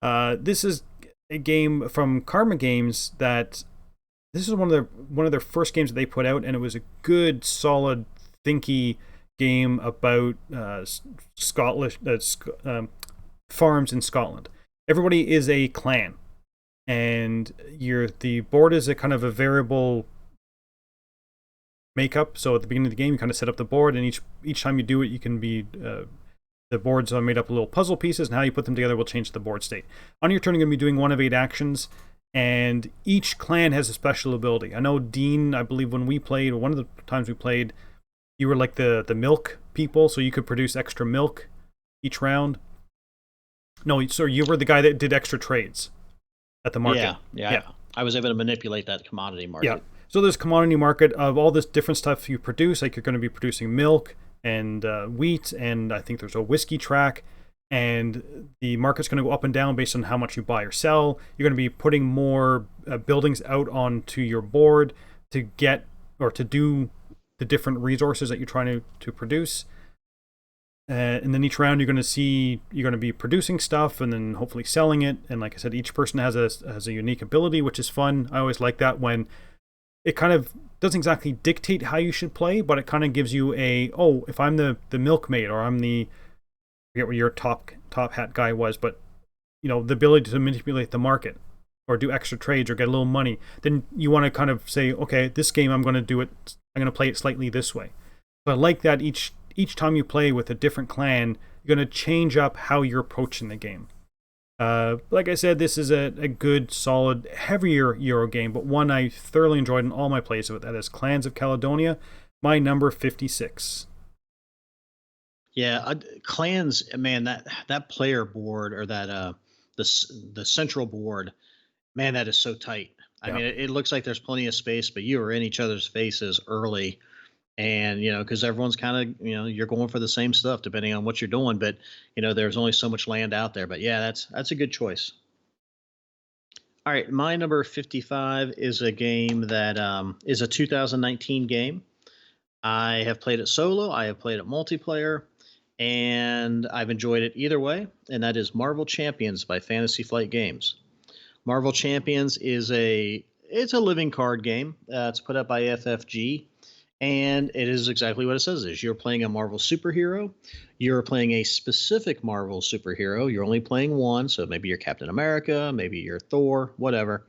This is a game from Karma Games that this is one of their first games that they put out, and it was a good, solid, thinky game about Scottish farms in Scotland. Everybody is a clan, and the board is a kind of a variable makeup. So at the beginning of the game, you kind of set up the board, and each time you do it, you can be the boards are made up of little puzzle pieces, and how you put them together will change the board state. On your turn, you're going to be doing one of 8 actions. And each clan has a special ability. I know, Dean, I believe when we played, or one of the times we played, you were like the milk people, so you could produce extra milk each round. No, so you were the guy that did extra trades at the market. Yeah. I was able to manipulate that commodity market. Yeah. So there's commodity market of all this different stuff you produce. Like you're going to be producing milk and wheat, and I think there's a whiskey track. And the market's going to go up and down based on how much you buy or sell. You're going to be putting more buildings out onto your board to get or to do the different resources that you're trying to produce. And then each round you're going to be producing stuff and then hopefully selling it. And like I said, each person has a unique ability, which is fun. I always like that when it kind of doesn't exactly dictate how you should play, but it kind of gives you if I'm the milkmaid, or I'm the, forget what your top hat guy was, but the ability to manipulate the market or do extra trades or get a little money, then you want to kind of say, okay, this game I'm going to play it slightly this way. But like that, each time you play with a different clan, you're going to change up how you're approaching the game. Like I said, this is a good, solid, heavier Euro game, but one I thoroughly enjoyed in all my plays of it. That is Clans of Caledonia, my number 56. Yeah, clans, man, that player board, or that the central board, man, that is so tight. I Yeah. mean, it looks like there's plenty of space, but you are in each other's faces early, And because everyone's kind of you're going for the same stuff depending on what you're doing, but there's only so much land out there. But yeah, that's a good choice. All right, my number 55 is a game that is a 2019 game. I have played it solo, I have played it multiplayer, and I've enjoyed it either way, and that is Marvel Champions by Fantasy Flight Games. Marvel Champions is a living card game. It's put up by FFG, and it is exactly what it says. Is you're playing a Marvel superhero. You're playing a specific Marvel superhero. You're only playing one, so maybe you're Captain America, maybe you're Thor, whatever,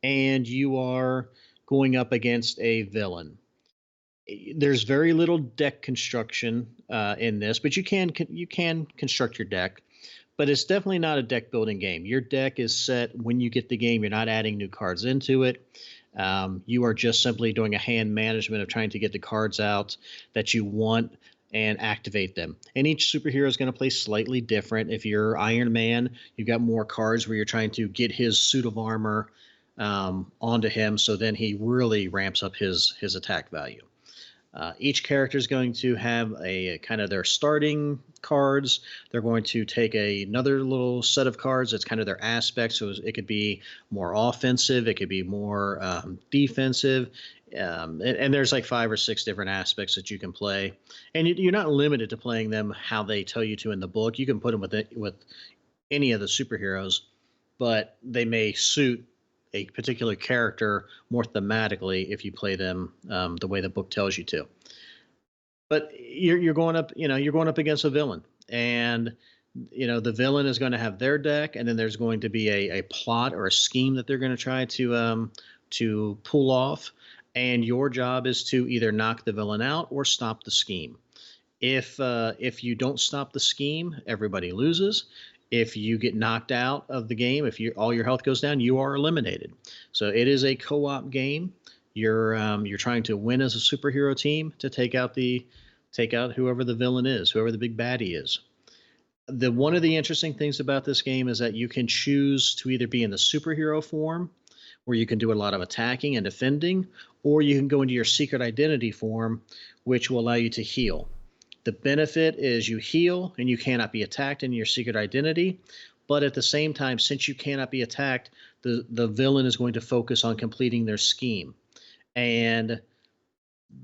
and you are going up against a villain. There's very little deck construction in this, but you can construct your deck. But it's definitely not a deck building game. Your deck is set when you get the game. You're not adding new cards into it. You are just simply doing a hand management of trying to get the cards out that you want and activate them. And each superhero is going to play slightly different. If you're Iron Man, you've got more cards where you're trying to get his suit of armor onto him, so then he really ramps up his attack value. Each character is going to have a kind of their starting cards. They're going to take another little set of cards that's kind of their aspects. So it could be more offensive, it could be more defensive. And there's like 5 or 6 different aspects that you can play. And you're not limited to playing them how they tell you to in the book. You can put them with any of the superheroes, but they may suit a particular character more thematically if you play them the way the book tells you to. But you're going up, you're going up against a villain, and the villain is going to have their deck, and then there's going to be a plot or a scheme that they're going to try to pull off, and your job is to either knock the villain out or stop the scheme. If you don't stop the scheme, everybody loses. If you get knocked out of the game, if all your health goes down, you are eliminated. So it is a co-op game. You're trying to win as a superhero team to take out whoever the villain is, whoever the big baddie is. One of the interesting things about this game is that you can choose to either be in the superhero form, where you can do a lot of attacking and defending, or you can go into your secret identity form, which will allow you to heal. The benefit is you heal and you cannot be attacked in your secret identity. But at the same time, since you cannot be attacked, the villain is going to focus on completing their scheme. And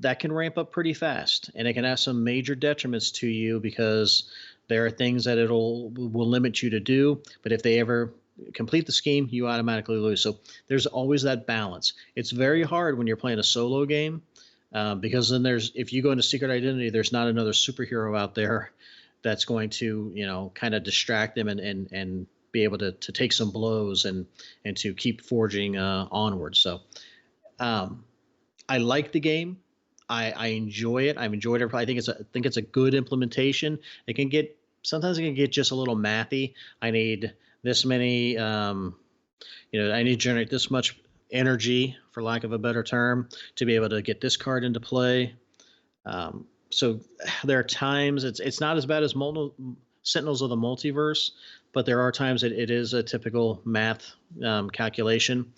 that can ramp up pretty fast. And it can have some major detriments to you because there are things that will limit you to do. But if they ever complete the scheme, you automatically lose. So there's always that balance. It's very hard when you're playing a solo game. Because then if you go into secret identity, there's not another superhero out there that's going to, kind of distract them and be able to take some blows and to keep forging onward. So I like the game. I enjoy it. I've enjoyed it. I think it's a good implementation. Sometimes it can get just a little mathy. I need this many, I need to generate this much energy, for lack of a better term, to be able to get this card into play. So there are times it's not as bad as Sentinels of the Multiverse, but there are times it is a typical math calculation.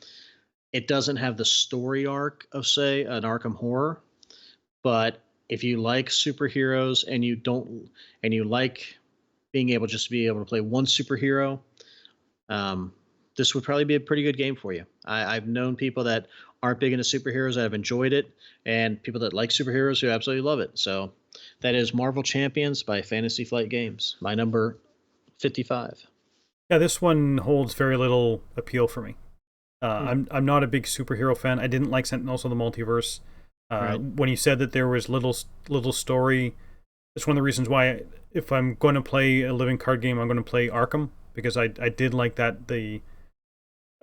It doesn't have the story arc of, say, an Arkham Horror, but if you like superheroes and you like being able to play one superhero, this would probably be a pretty good game for you. I've known people that aren't big into superheroes that have enjoyed it, and people that like superheroes who absolutely love it. So that is Marvel Champions by Fantasy Flight Games, my number 55. Yeah, this one holds very little appeal for me. I'm not a big superhero fan. I didn't like Sentinels of the Multiverse. Right. When you said that there was little story, it's one of the reasons why if I'm going to play a living card game, I'm going to play Arkham, because I did like that.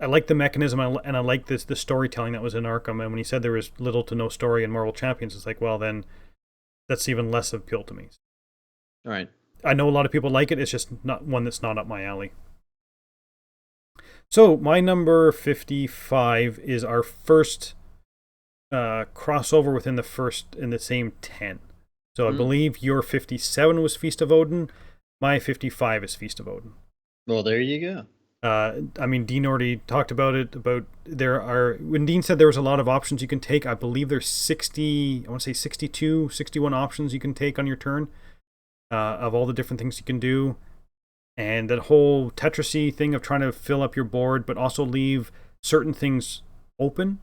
I like the mechanism, and I like the storytelling that was in Arkham. And when he said there was little to no story in Marvel Champions, it's like, well, then that's even less appeal to me. All right. I know a lot of people like it. It's just not one that's not up my alley. So my number 55 is our first crossover within the same 10. So I believe your 57 was Feast of Odin. My 55 is Feast of Odin. Well, there you go. I mean, Dean already talked about it. About there are when Dean said there was a lot of options you can take. I believe there's 60. I want to say 62, 61 options you can take on your turn of all the different things you can do. And that whole Tetrisy thing of trying to fill up your board, but also leave certain things open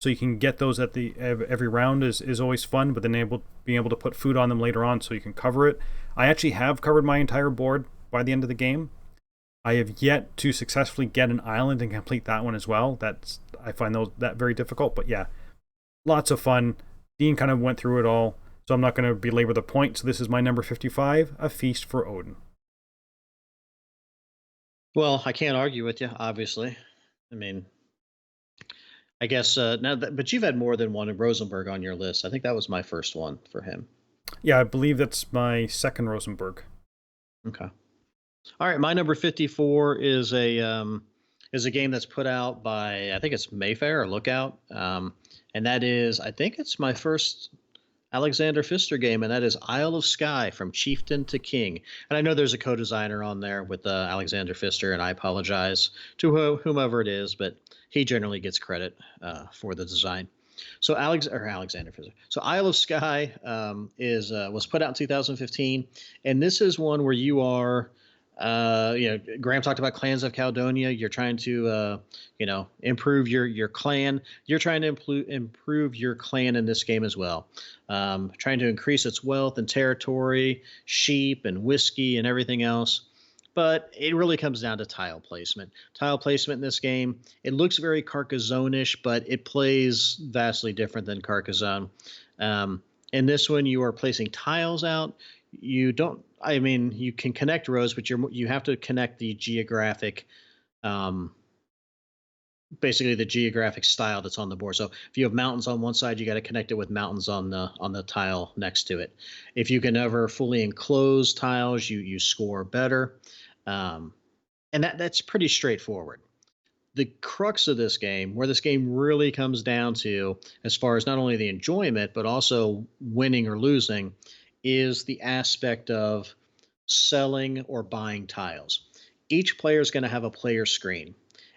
so you can get those at the every round is always fun. But then being able to put food on them later on so you can cover it. I actually have covered my entire board by the end of the game. I have yet to successfully get an island and complete that one as well. I find that very difficult. But yeah, lots of fun. Dean kind of went through it all, so I'm not going to belabor the point. So this is my number 55, A Feast for Odin. Well, I can't argue with you, obviously. I mean, I guess but you've had more than one Rosenberg on your list. I think that was my first one for him. Yeah, I believe that's my second Rosenberg. Okay. All right, my number 54 is a game that's put out by, I think it's Mayfair or Lookout, and that is, I think it's my first Alexander Pfister game, and that is Isle of Skye from Chieftain to King. And I know there's a co-designer on there with Alexander Pfister, and I apologize to whomever it is, but he generally gets credit for the design. So Alexander Pfister. So Isle of Skye is was put out in 2015, and this is one where you are. Graeme talked about clans of Caledonia. You're trying to, improve your clan. You're trying to improve your clan in this game as well. Trying to increase its wealth and territory, sheep and whiskey and everything else. But it really comes down to tile placement. Tile placement in this game, it looks very Carcassonne-ish, but it plays vastly different than Carcassonne. In this one, you are placing tiles out. You don't. I mean, you can connect rows, but you have to connect the geographic, basically the geographic style that's on the board. So if you have mountains on one side, you got to connect it with mountains on the tile next to it. If you can ever fully enclose tiles, you score better, and that's pretty straightforward. The crux of this game, where this game really comes down to, as far as not only the enjoyment but also winning or losing, is the aspect of selling or buying tiles. Each player is going to have a player screen,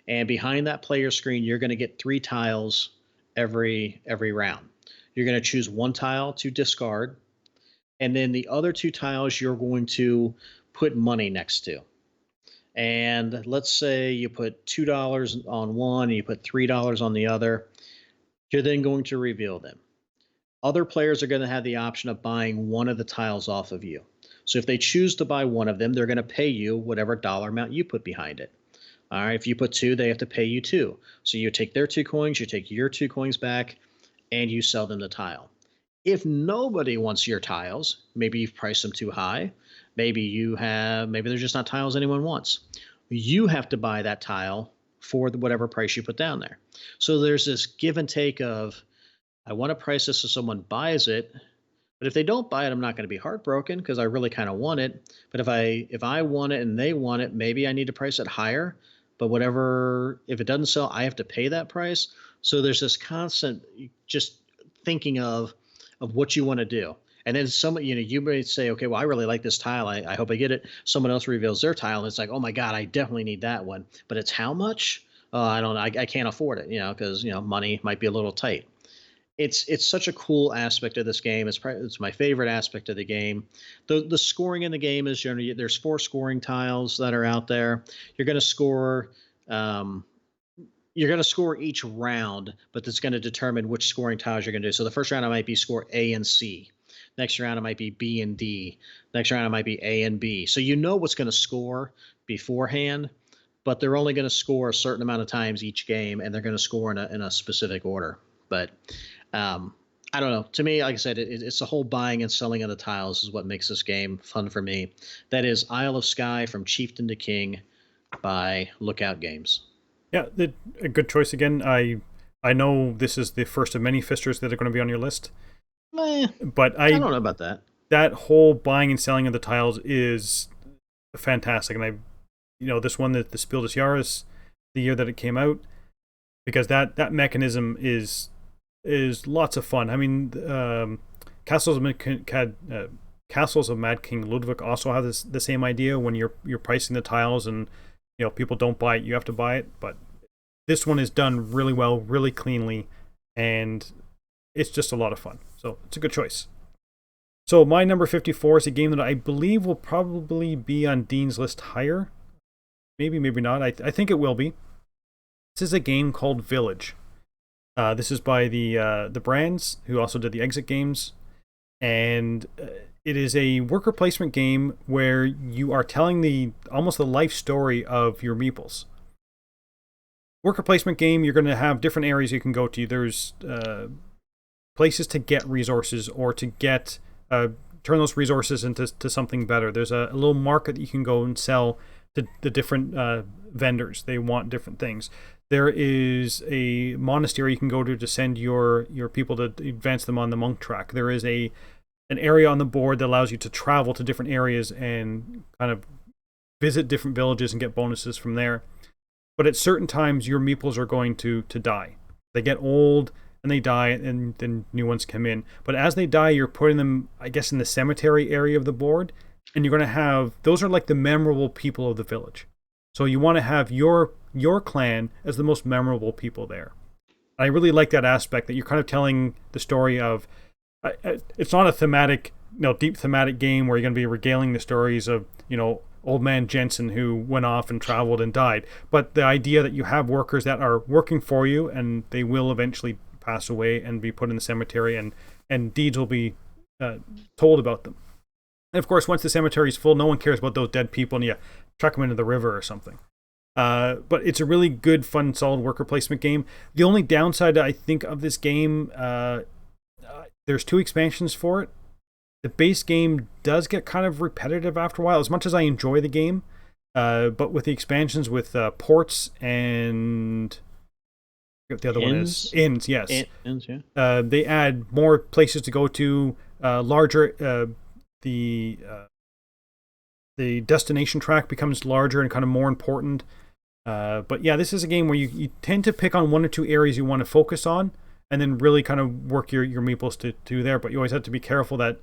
and behind that player screen, you're going to get 3 tiles every round. You're going to choose 1 tile to discard, and then the other 2 tiles you're going to put money next to. And let's say you put $2 on one and you put $3 on the other. You're then going to reveal them. Other players are going to have the option of buying one of the tiles off of you. So if they choose to buy one of them, they're going to pay you whatever dollar amount you put behind it. All right, if you put 2, they have to pay you 2. So you take their 2 coins, you take your 2 coins back, and you sell them the tile. If nobody wants your tiles, maybe you've priced them too high, maybe they're just not tiles anyone wants. You have to buy that tile for whatever price you put down there. So there's this give and take of, I want to price this so someone buys it, but if they don't buy it, I'm not going to be heartbroken because I really kind of want it. But if I want it and they want it, maybe I need to price it higher. But if it doesn't sell, I have to pay that price. So there's this constant just thinking of what you want to do. And then you may say, okay, well, I really like this tile. I hope I get it. Someone else reveals their tile, and it's like, oh my God, I definitely need that one. But it's how much? I can't afford it, because money might be a little tight. It's such a cool aspect of this game. It's my favorite aspect of the game. The scoring in the game is generally, there's 4 scoring tiles that are out there. You're going to score. You're going to score each round, but that's going to determine which scoring tiles you're going to do. So the first round it might be score A and C. Next round it might be B and D. Next round it might be A and B. So you know what's going to score beforehand, but they're only going to score a certain amount of times each game, and they're going to score in a specific order. But I don't know. To me, like I said, it's the whole buying and selling of the tiles is what makes this game fun for me. That is Isle of Skye from Chieftain to King by Lookout Games. Yeah, a good choice again. I know this is the first of many Pfisters that are going to be on your list. But I don't know about that. That whole buying and selling of the tiles is fantastic. And this one, the Spiel des Jahres, the year that it came out, because that mechanism is lots of fun. I mean, Castles of Mad King Ludwig also have the same idea when you're pricing the tiles and people don't buy it, you have to buy it. But this one is done really well, really cleanly, and it's just a lot of fun. So it's a good choice. So my number 54 is a game that I believe will probably be on Dean's list higher. Maybe, maybe not. I think it will be. This is a game called Village. This is by the Brands, who also did the Exit games, and it is a worker placement game where you are telling almost the life story of your meeples. Worker placement game, you're going to have different areas you can go to. There's places to get resources or to get turn those resources into something better. There's a little market that you can go and sell to the different vendors. They want different things. There is a monastery you can go to send your people to advance them on the monk track. There is an area on the board that allows you to travel to different areas and kind of visit different villages and get bonuses from there. But at certain times, your meeples are going to die. They get old and they die, and then new ones come in. But as they die, you're putting them, I guess, in the cemetery area of the board, and you're going to have, those are like the memorable people of the village. So you want to have your clan as the most memorable people there. I really like that aspect, that you're kind of telling the story of, it's not a thematic, deep thematic game where you're going to be regaling the stories of, old man Jensen who went off and traveled and died. But the idea that you have workers that are working for you, and they will eventually pass away and be put in the cemetery, and deeds will be told about them. And of course, once the cemetery is full, no one cares about those dead people, and you chuck them into the river or something. But it's a really good, fun, solid worker placement game. The only downside, I think, of this game, there's 2 expansions for it. The base game does get kind of repetitive after a while, as much as I enjoy the game. But with the expansions, with ports and the other one is inns, yes. Inns, yeah. They add more places to go to, larger. The destination track becomes larger and kind of more important. But yeah, this is a game where you tend to pick on 1 or 2 areas you want to focus on, and then really kind of work your meeples to do there. But you always have to be careful that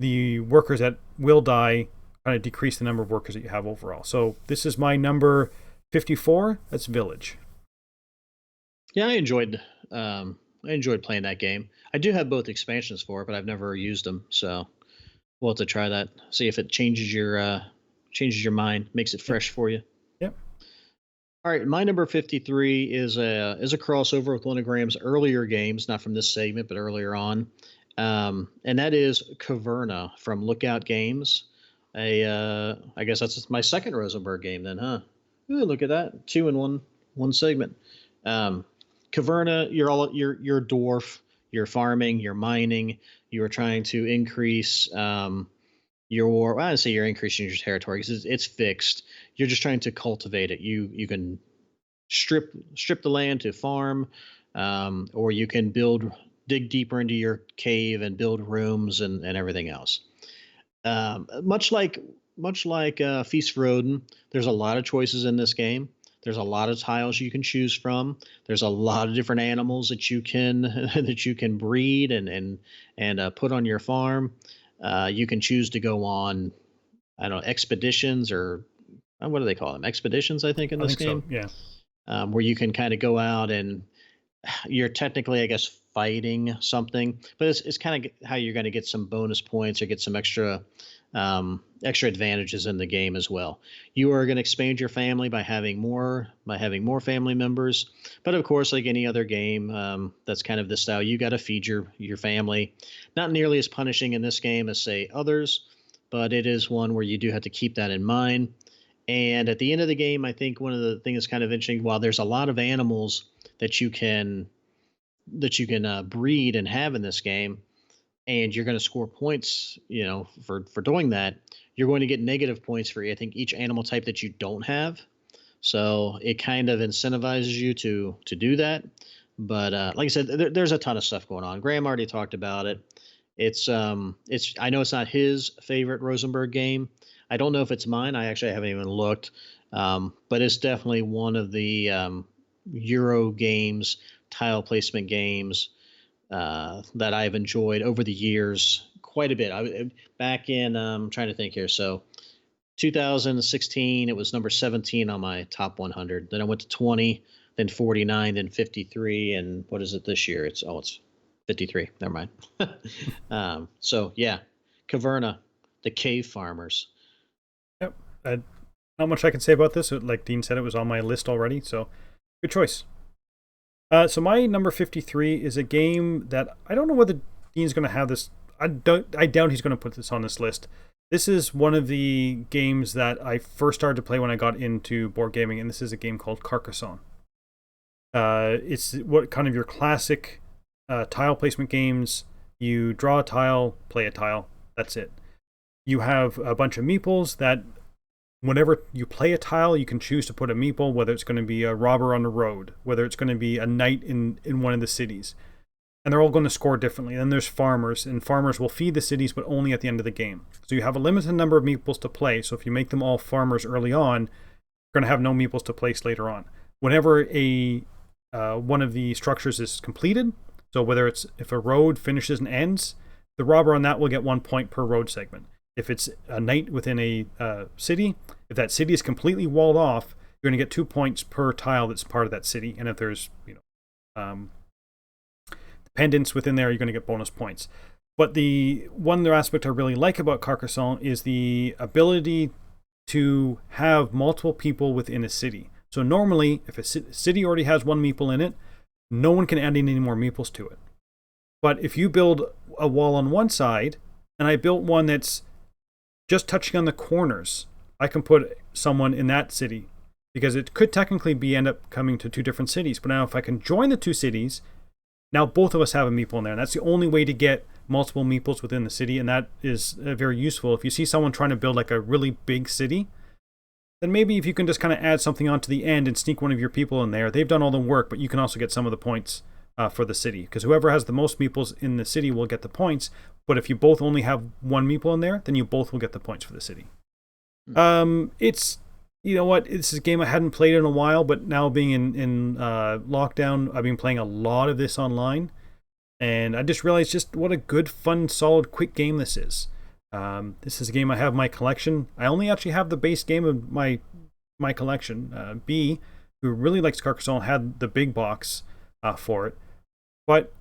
the workers that will die kind of decrease the number of workers that you have overall. So this is my number 54. That's Village. Yeah, I enjoyed playing that game. I do have both expansions for it, but I've never used them, so we'll have to try that. See if it changes your mind, makes it fresh for you. Yep. All right, my number 53 is a crossover with one of Graham's earlier games, not from this segment, but earlier on. And that is Caverna from Lookout Games. I guess that's my second Rosenberg game then, huh? Ooh, look at that, 2 in one segment. Caverna, you're a dwarf. You're farming. You're mining. You are trying to increase your. I would say you're increasing your territory because it's fixed. You're just trying to cultivate it. You can strip the land to farm, or you can dig deeper into your cave and build rooms and everything else. Much like Feast for Odin, there's a lot of choices in this game. There's a lot of tiles you can choose from. There's a lot of different animals that you can breed and put on your farm. You can choose to go on, I don't know, expeditions, or what do they call them? Expeditions, I think, in this game. So, yeah. Where you can kind of go out and you're technically, I guess, fighting something, but it's kind of how you're going to get some bonus points or get some extra advantages in the game as well. You are going to expand your family by having more family members, but of course, like any other game, that's kind of the style. You got to feed your family. Not nearly as punishing in this game as, say, others, but it is one where you do have to keep that in mind. And at the end of the game, I think one of the things that's kind of interesting, while there's a lot of animals that you can breed and have in this game, and you're going to score points, for doing that, you're going to get negative points for, I think, each animal type that you don't have. So it kind of incentivizes you to do that. But like I said, there's a ton of stuff going on. Graeme already talked about it. I know it's not his favorite Rosenberg game. I don't know if it's mine. I haven't even looked. But it's definitely one of the Euro games, tile placement games that I've enjoyed over the years quite a bit. Back in, I'm trying to think here. So 2016, it was number 17 on my top 100. Then I went to 20, then 49, then 53, and what is it this year? It's 53. Never mind. So yeah, Caverna, the cave farmers. Yep. Not much I can say about this. Like Dean said, it was on my list already, so good choice. So my number 53 is a game that I don't know whether Dean's going to have this. I doubt he's going to put this on this list. This is one of the games that I first started to play when I got into board gaming, and this is a game called Carcassonne. It's what kind of your classic tile placement games. You draw a tile, play a tile. That's it. You have a bunch of meeples that whenever you play a tile, you can choose to put a meeple, whether it's going to be a robber on the road, whether it's going to be a knight in one of the cities. And they're all going to score differently. Then there's farmers, and farmers will feed the cities, but only at the end of the game. So you have a limited number of meeples to play. So if you make them all farmers early on, you're going to have no meeples to place later on. Whenever one of the structures is completed, so whether it's if a road finishes and ends, the robber on that will get 1 point per road segment. If it's a knight within a city, if that city is completely walled off, you're going to get 2 points per tile that's part of that city. And if there's dependents within there, you're going to get bonus points. But the one other aspect I really like about Carcassonne is the ability to have multiple people within a city. So normally, if a city already has one meeple in it, no one can add any more meeples to it. But if you build a wall on one side, and I built one that's just touching on the corners, I can put someone in that city, because it could technically end up coming to two different cities. But now if I can join the two cities, now both of us have a meeple in there. And that's the only way to get multiple meeples within the city. And that is very useful. If you see someone trying to build like a really big city, then maybe if you can just kind of add something onto the end and sneak one of your people in there, they've done all the work, but you can also get some of the points for the city. Because whoever has the most meeples in the city will get the points. But if you both only have one meeple in there, then you both will get the points for the city. It's, you know what, this is a game I hadn't played in a while, but now being in lockdown, I've been playing a lot of this online. And I just realized just what a good, fun, solid, quick game this is. This is a game I have in my collection. I only actually have the base game of my collection. B, who really likes Carcassonne, had the big box for it. But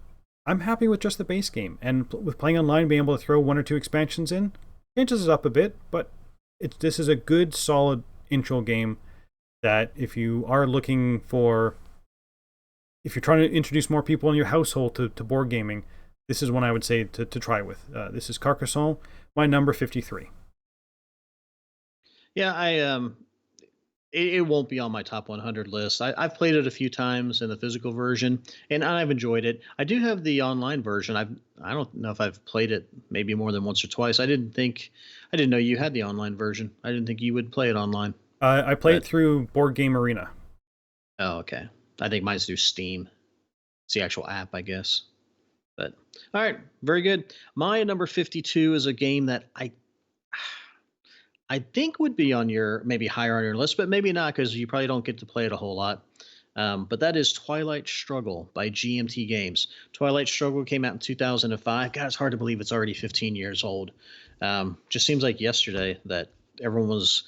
I'm happy with just the base game. And with playing online, being able to throw one or two expansions in, changes it up a bit. But this is a good, solid intro game that if you are looking for, if you're trying to introduce more people in your household to board gaming, this is one I would say to try with. This is Carcassonne, my number 53. Yeah, it won't be on my top 100 list. I've played it a few times in the physical version, and I've enjoyed it. I do have the online version. I don't know if I've played it maybe more than once or twice. I didn't know you had the online version. I didn't think you would play it online. I play it through Board Game Arena. Oh, okay. I think mine's through Steam. It's the actual app, I guess. But all right, very good. My number 52 is a game that I think would be on your, maybe higher on your list, but maybe not, because you probably don't get to play it a whole lot. But that is Twilight Struggle by GMT Games. Twilight Struggle came out in 2005. God, it's hard to believe it's already 15 years old. Just seems like yesterday that everyone was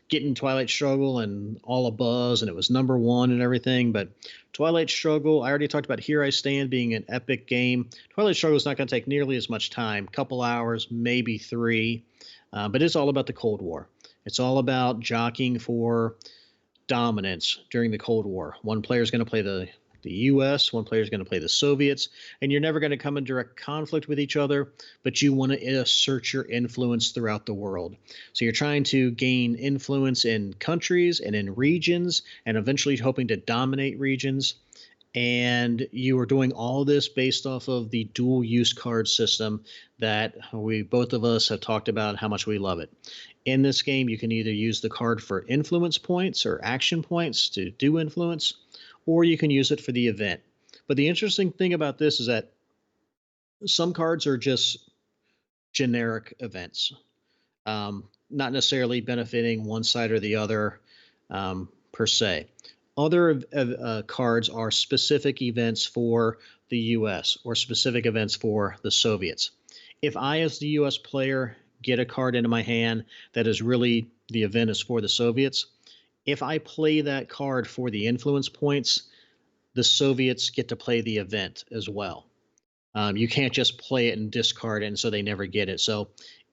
getting Twilight Struggle and all a buzz, and it was number one and everything. But Twilight Struggle, I already talked about Here I Stand being an epic game. Twilight Struggle is not going to take nearly as much time, couple hours, maybe 3. But it's all about the Cold War. It's all about jockeying for dominance during the Cold War. One player is going to play the U.S., one player is going to play the Soviets, and you're never going to come in direct conflict with each other, but you want to assert your influence throughout the world. So you're trying to gain influence in countries and in regions, and eventually hoping to dominate regions. And you are doing all this based off of the dual use card system that both of us have talked about how much we love it. In this game, you can either use the card for influence points or action points to do influence, or you can use it for the event. But the interesting thing about this is that some cards are just generic events, not necessarily benefiting one side or the other per se. Other cards are specific events for the U.S. or specific events for the Soviets. If I, as the U.S. player, get a card into my hand that is really the event is for the Soviets. If I play that card for the influence points, the Soviets get to play the event as well. You can't just play it and discard it, and so they never get it. So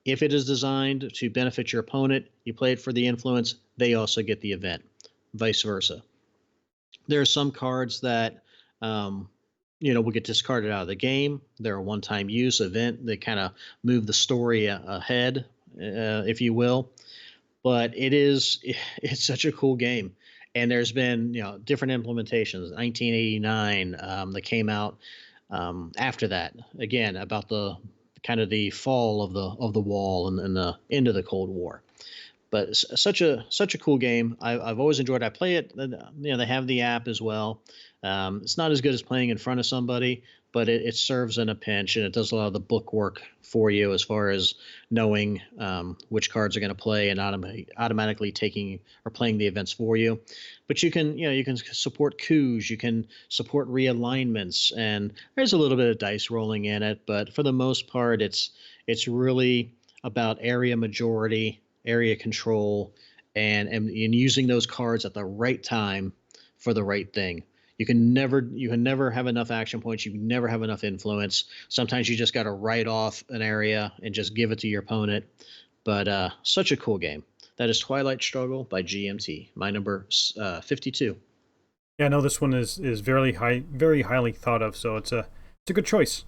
if it is designed to benefit your opponent, you play it for the influence, they also get the event, vice versa. There are some cards that will get discarded out of the game. They're a one-time use event. They kind of move the story ahead, if you will. But it's such a cool game. And there's been different implementations. 1989 that came out after that, again about the kind of the fall of the wall and the end of the Cold War. But it's such a cool game. I've always enjoyed it. I play it. They have the app as well. It's not as good as playing in front of somebody, but it serves in a pinch, and it does a lot of the book work for you as far as knowing which cards are going to play and automatically taking or playing the events for you. But you can support coups, you can support realignments, and there's a little bit of dice rolling in it. But for the most part, it's really about area majority, area control, and using those cards at the right time for the right thing. You can never have enough action points. You can never have enough influence. Sometimes you just got to write off an area and just give it to your opponent. But such a cool game. That is Twilight Struggle by GMT. My number 52. Yeah, no, this one is very highly thought of. So it's a good choice.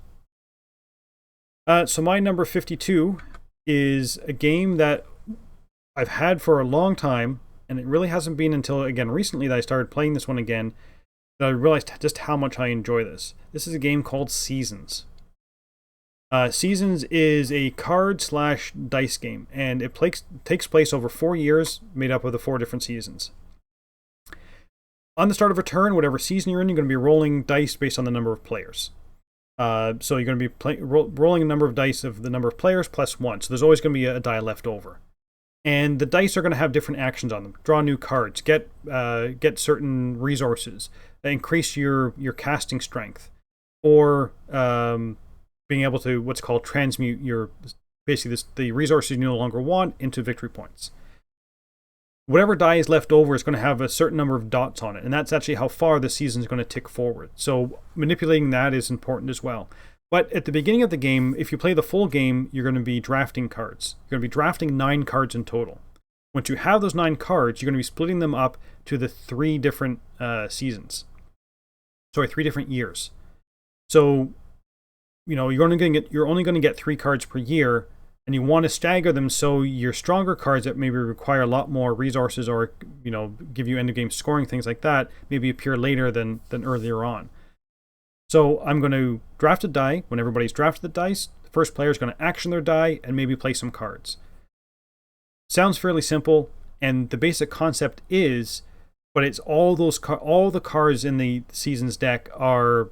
So my number 52 is a game that I've had for a long time, and it really hasn't been until, again, recently that I started playing this one again, that I realized just how much I enjoy this. This is a game called Seasons. Seasons is a card/dice game, and it takes place over 4 years, made up of the 4 different seasons. On the start of a turn, whatever season you're in, you're going to be rolling dice based on the number of players. So you're going to be rolling a number of dice of the number of players plus 1. So there's always going to be a die left over. And the dice are going to have different actions on them. Draw new cards, get certain resources, increase your casting strength, or being able to what's called transmute the resources you no longer want into victory points. Whatever die is left over is going to have a certain number of dots on it, and that's actually how far the season is going to tick forward. So manipulating that is important as well. But at the beginning of the game, if you play the full game, you're going to be drafting cards. You're going to be drafting 9 cards in total. Once you have those 9 cards, you're going to be splitting them up to the 3 different seasons. Sorry, 3 different years. So, you're only going to get 3 cards per year, and you want to stagger them so your stronger cards that maybe require a lot more resources or give you end of game scoring, things like that, maybe appear later than earlier on. So I'm going to draft a die. When everybody's drafted the dice, the first player is going to action their die and maybe play some cards. Sounds fairly simple, and the basic concept is, but it's all the cards in the season's deck are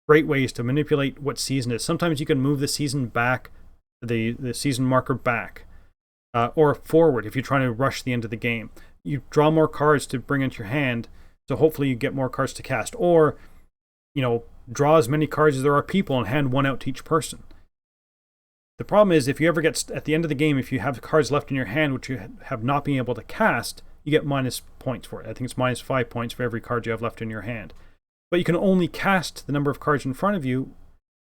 great ways to manipulate what season it is. Sometimes you can move the season back, the season marker back, or forward if you're trying to rush the end of the game. You draw more cards to bring into your hand, so hopefully you get more cards to cast. Or draw as many cards as there are people and hand 1 out to each person. The problem is, if you ever get at the end of the game, if you have cards left in your hand which you have not been able to cast, you get minus points for it. I think it's minus 5 points for every card you have left in your hand. But you can only cast the number of cards in front of you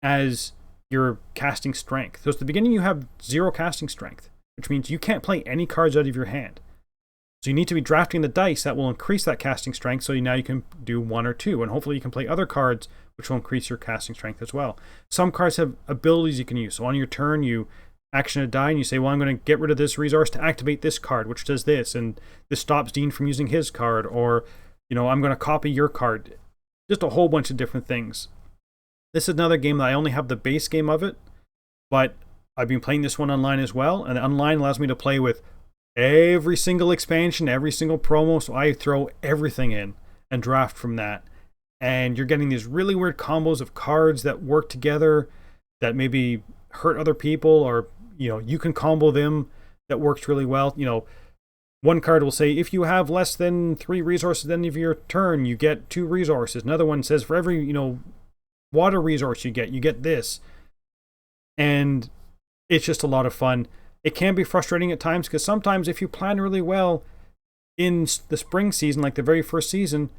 as your casting strength. So at the beginning you have 0 casting strength, which means you can't play any cards out of your hand. So you need to be drafting the dice that will increase that casting strength, so now you can do 1 or 2, and hopefully you can play other cards which will increase your casting strength as well. Some cards have abilities you can use. So on your turn, you action a die and you say, well, I'm going to get rid of this resource to activate this card, which does this, and this stops Dean from using his card, or I'm going to copy your card. Just a whole bunch of different things. This is another game that I only have the base game of it, but I've been playing this one online as well, and online allows me to play with every single expansion, every single promo, so I throw everything in and draft from that. And you're getting these really weird combos of cards that work together that maybe hurt other people, or you can combo them that works really well. One card will say, if you have less than 3 resources at the end of your turn, you get 2 resources. Another one says, for every water resource you get this. And it's just a lot of fun. it can be frustrating at times because sometimes if you plan really well in the spring season, like the very first season,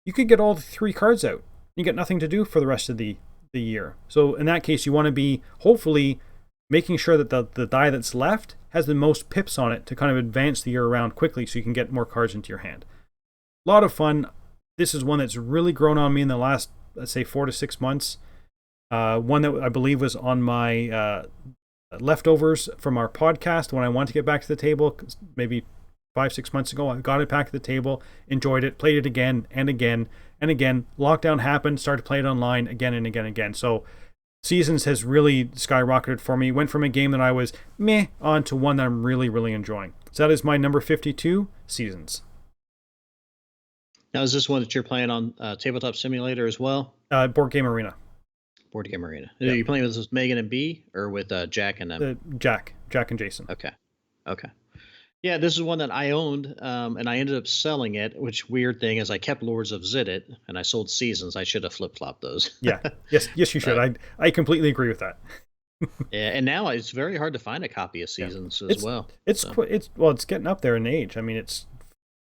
you could get all the 3 cards out. You get nothing to do for the rest of the year. So in that case, you want to be hopefully making sure that the die that's left has the most pips on it to kind of advance the year around quickly so you can get more cards into your hand. A lot of fun. This is one that's really grown on me in the last, let's say, 4 to 6 months. One that I believe was on my leftovers from our podcast when I wanted to get back to the table, maybe 5-6 months ago. I got it back to the table, enjoyed it, played it again and again and again. Lockdown happened, started to play it online again and again and again. So Seasons has really skyrocketed for me. Went from a game that I was meh on to one that I'm really, really enjoying. So that is my number 52, Seasons. Now, is this one that you're playing on Tabletop Simulator as well? Board Game Arena. Board Game Arena. Yeah. Are you playing with Megan and B or with Jack and them? Jack and Jason. Okay. Yeah, this is one that I owned, and I ended up selling it, which weird thing is I kept Lords of Zidit, and I sold Seasons. I should have flip-flopped those. Yeah. Yes, you should. I completely agree with that. Yeah, and now it's very hard to find a copy of Seasons as well. It's getting up there in age. I mean, it's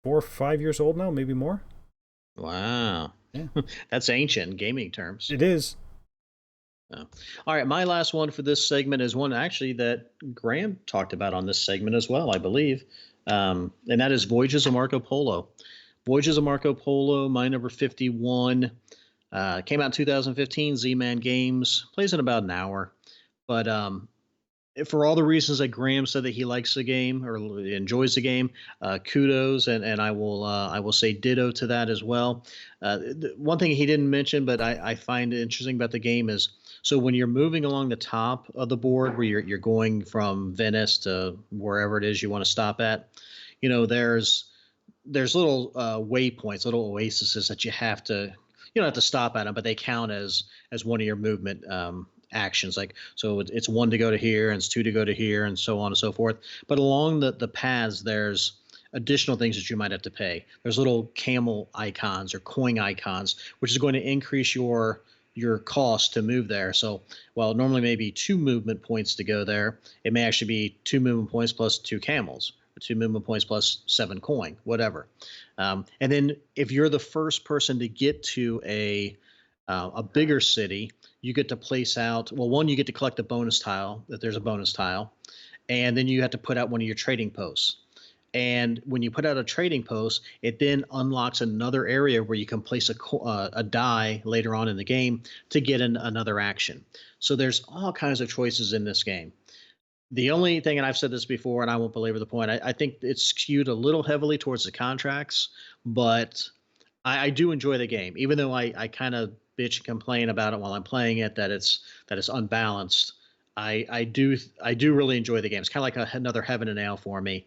4 or 5 years old now, maybe more. Wow. Yeah. That's ancient gaming terms. It is. Oh. All right, my last one for this segment is one actually that Graeme talked about on this segment as well, I believe, and that is Voyages of Marco Polo. Voyages of Marco Polo, my number 51, came out in 2015, Z-Man Games, plays in about an hour, but for all the reasons that Graeme said that he likes the game or enjoys the game, kudos, and I will say ditto to that as well. One thing he didn't mention, but I find it interesting about the game is, so when you're moving along the top of the board, where you're going from Venice to wherever it is you want to stop at, there's little waypoints, little oases that you don't have to stop at them, but they count as one of your movement actions. Like, so it's 1 to go to here, and it's 2 to go to here, and so on and so forth. But along the paths, there's additional things that you might have to pay. There's little camel icons or coin icons, which is going to increase your cost to move there. So while normally maybe 2 movement points to go there, it may actually be 2 movement points plus 2 camels, or 2 movement points plus 7 coin, whatever. And then if you're the first person to get to a bigger city, you get to place out, well, one, you get to collect a bonus tile, that there's a bonus tile, and then you have to put out one of your trading posts. And when you put out a trading post, it then unlocks another area where you can place a die later on in the game to get another action. So there's all kinds of choices in this game. The only thing, and I've said this before, and I won't belabor the point, I think it's skewed a little heavily towards the contracts, but I do enjoy the game, even though I kind of bitch and complain about it while I'm playing it, that it's unbalanced. I do really enjoy the game. It's kind of like another Heaven and Ale for me.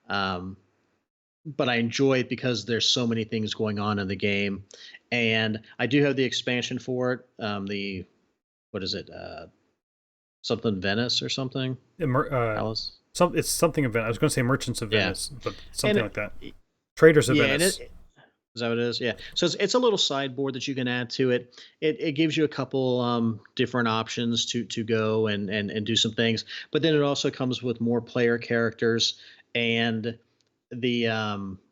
But I enjoy it because there's so many things going on in the game, and I do have the expansion for it. What is it? Something Venice or something? Alice? It's something of Venice. I was going to say Merchants of Venice, but something like that. Traders of Venice. Is that what it is? Yeah. So it's a little sideboard that you can add to it. It gives you a couple different options to go and do some things, but then it also comes with more player characters and the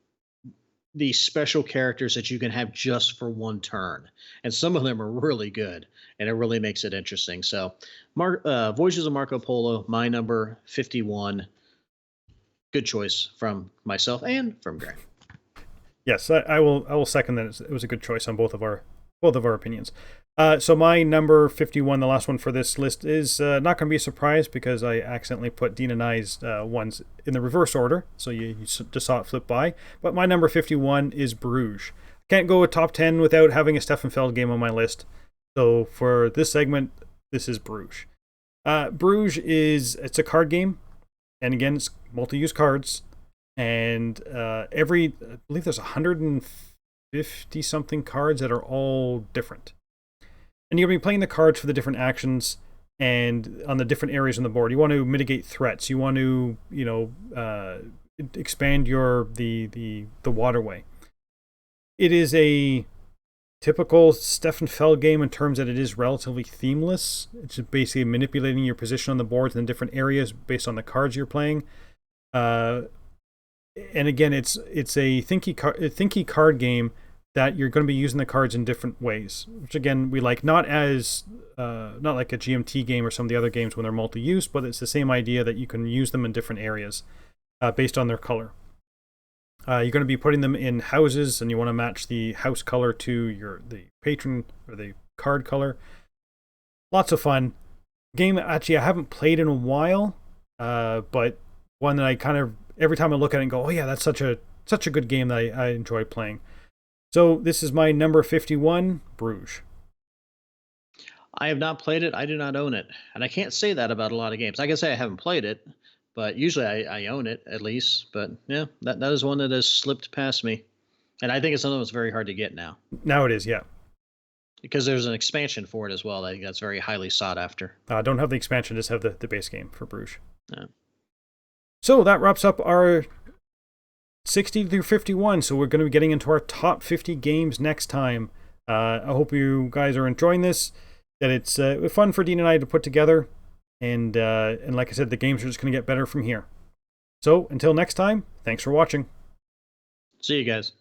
special characters that you can have just for one turn, and some of them are really good, and it really makes it interesting. So, Voyages of Marco Polo, my number 51. Good choice from myself and from Graeme. Yes, I will second that. It was a good choice on both of our opinions. So my number 51, the last one for this list, is not going to be a surprise because I accidentally put Dean and I's ones in the reverse order, so you just saw it flip by. But my number 51 is Bruges. Can't go with top 10 without having a Steffenfeld game on my list. So for this segment, this is Bruges. Bruges it's a card game, and again, it's multi-use cards. And I believe there's 150 something cards that are all different. And you'll be playing the cards for the different actions and on the different areas on the board. You want to mitigate threats. You want to, expand the waterway. It is a typical Stefan Feld game in terms that it is relatively themeless. It's just basically manipulating your position on the boards in different areas based on the cards you're playing. And again, it's a thinky card game that you're going to be using the cards in different ways, which again we like. Not like a GMT game or some of the other games when they're multi-use, but it's the same idea that you can use them in different areas based on their color. You're going to be putting them in houses, and you want to match the house color to the patron or the card color. Lots of fun. Game actually I haven't played in a while, but one that I kind of every time I look at it and go, oh yeah, that's such a good game that I enjoy playing. So this is my number 51, Bruges. I have not played it. I do not own it. And I can't say that about a lot of games. I can say I haven't played it, but usually I own it at least. But yeah, that is one that has slipped past me. And I think it's something that's very hard to get now. Now it is, yeah. Because there's an expansion for it as well. I think that's very highly sought after. Don't have the expansion, just have the base game for Bruges. Yeah. So that wraps up our 60 through 51. So we're going to be getting into our top 50 games next time. I hope you guys are enjoying this. That it's fun for Dean and I to put together. And like I said, the games are just going to get better from here. So until next time, thanks for watching. See you guys.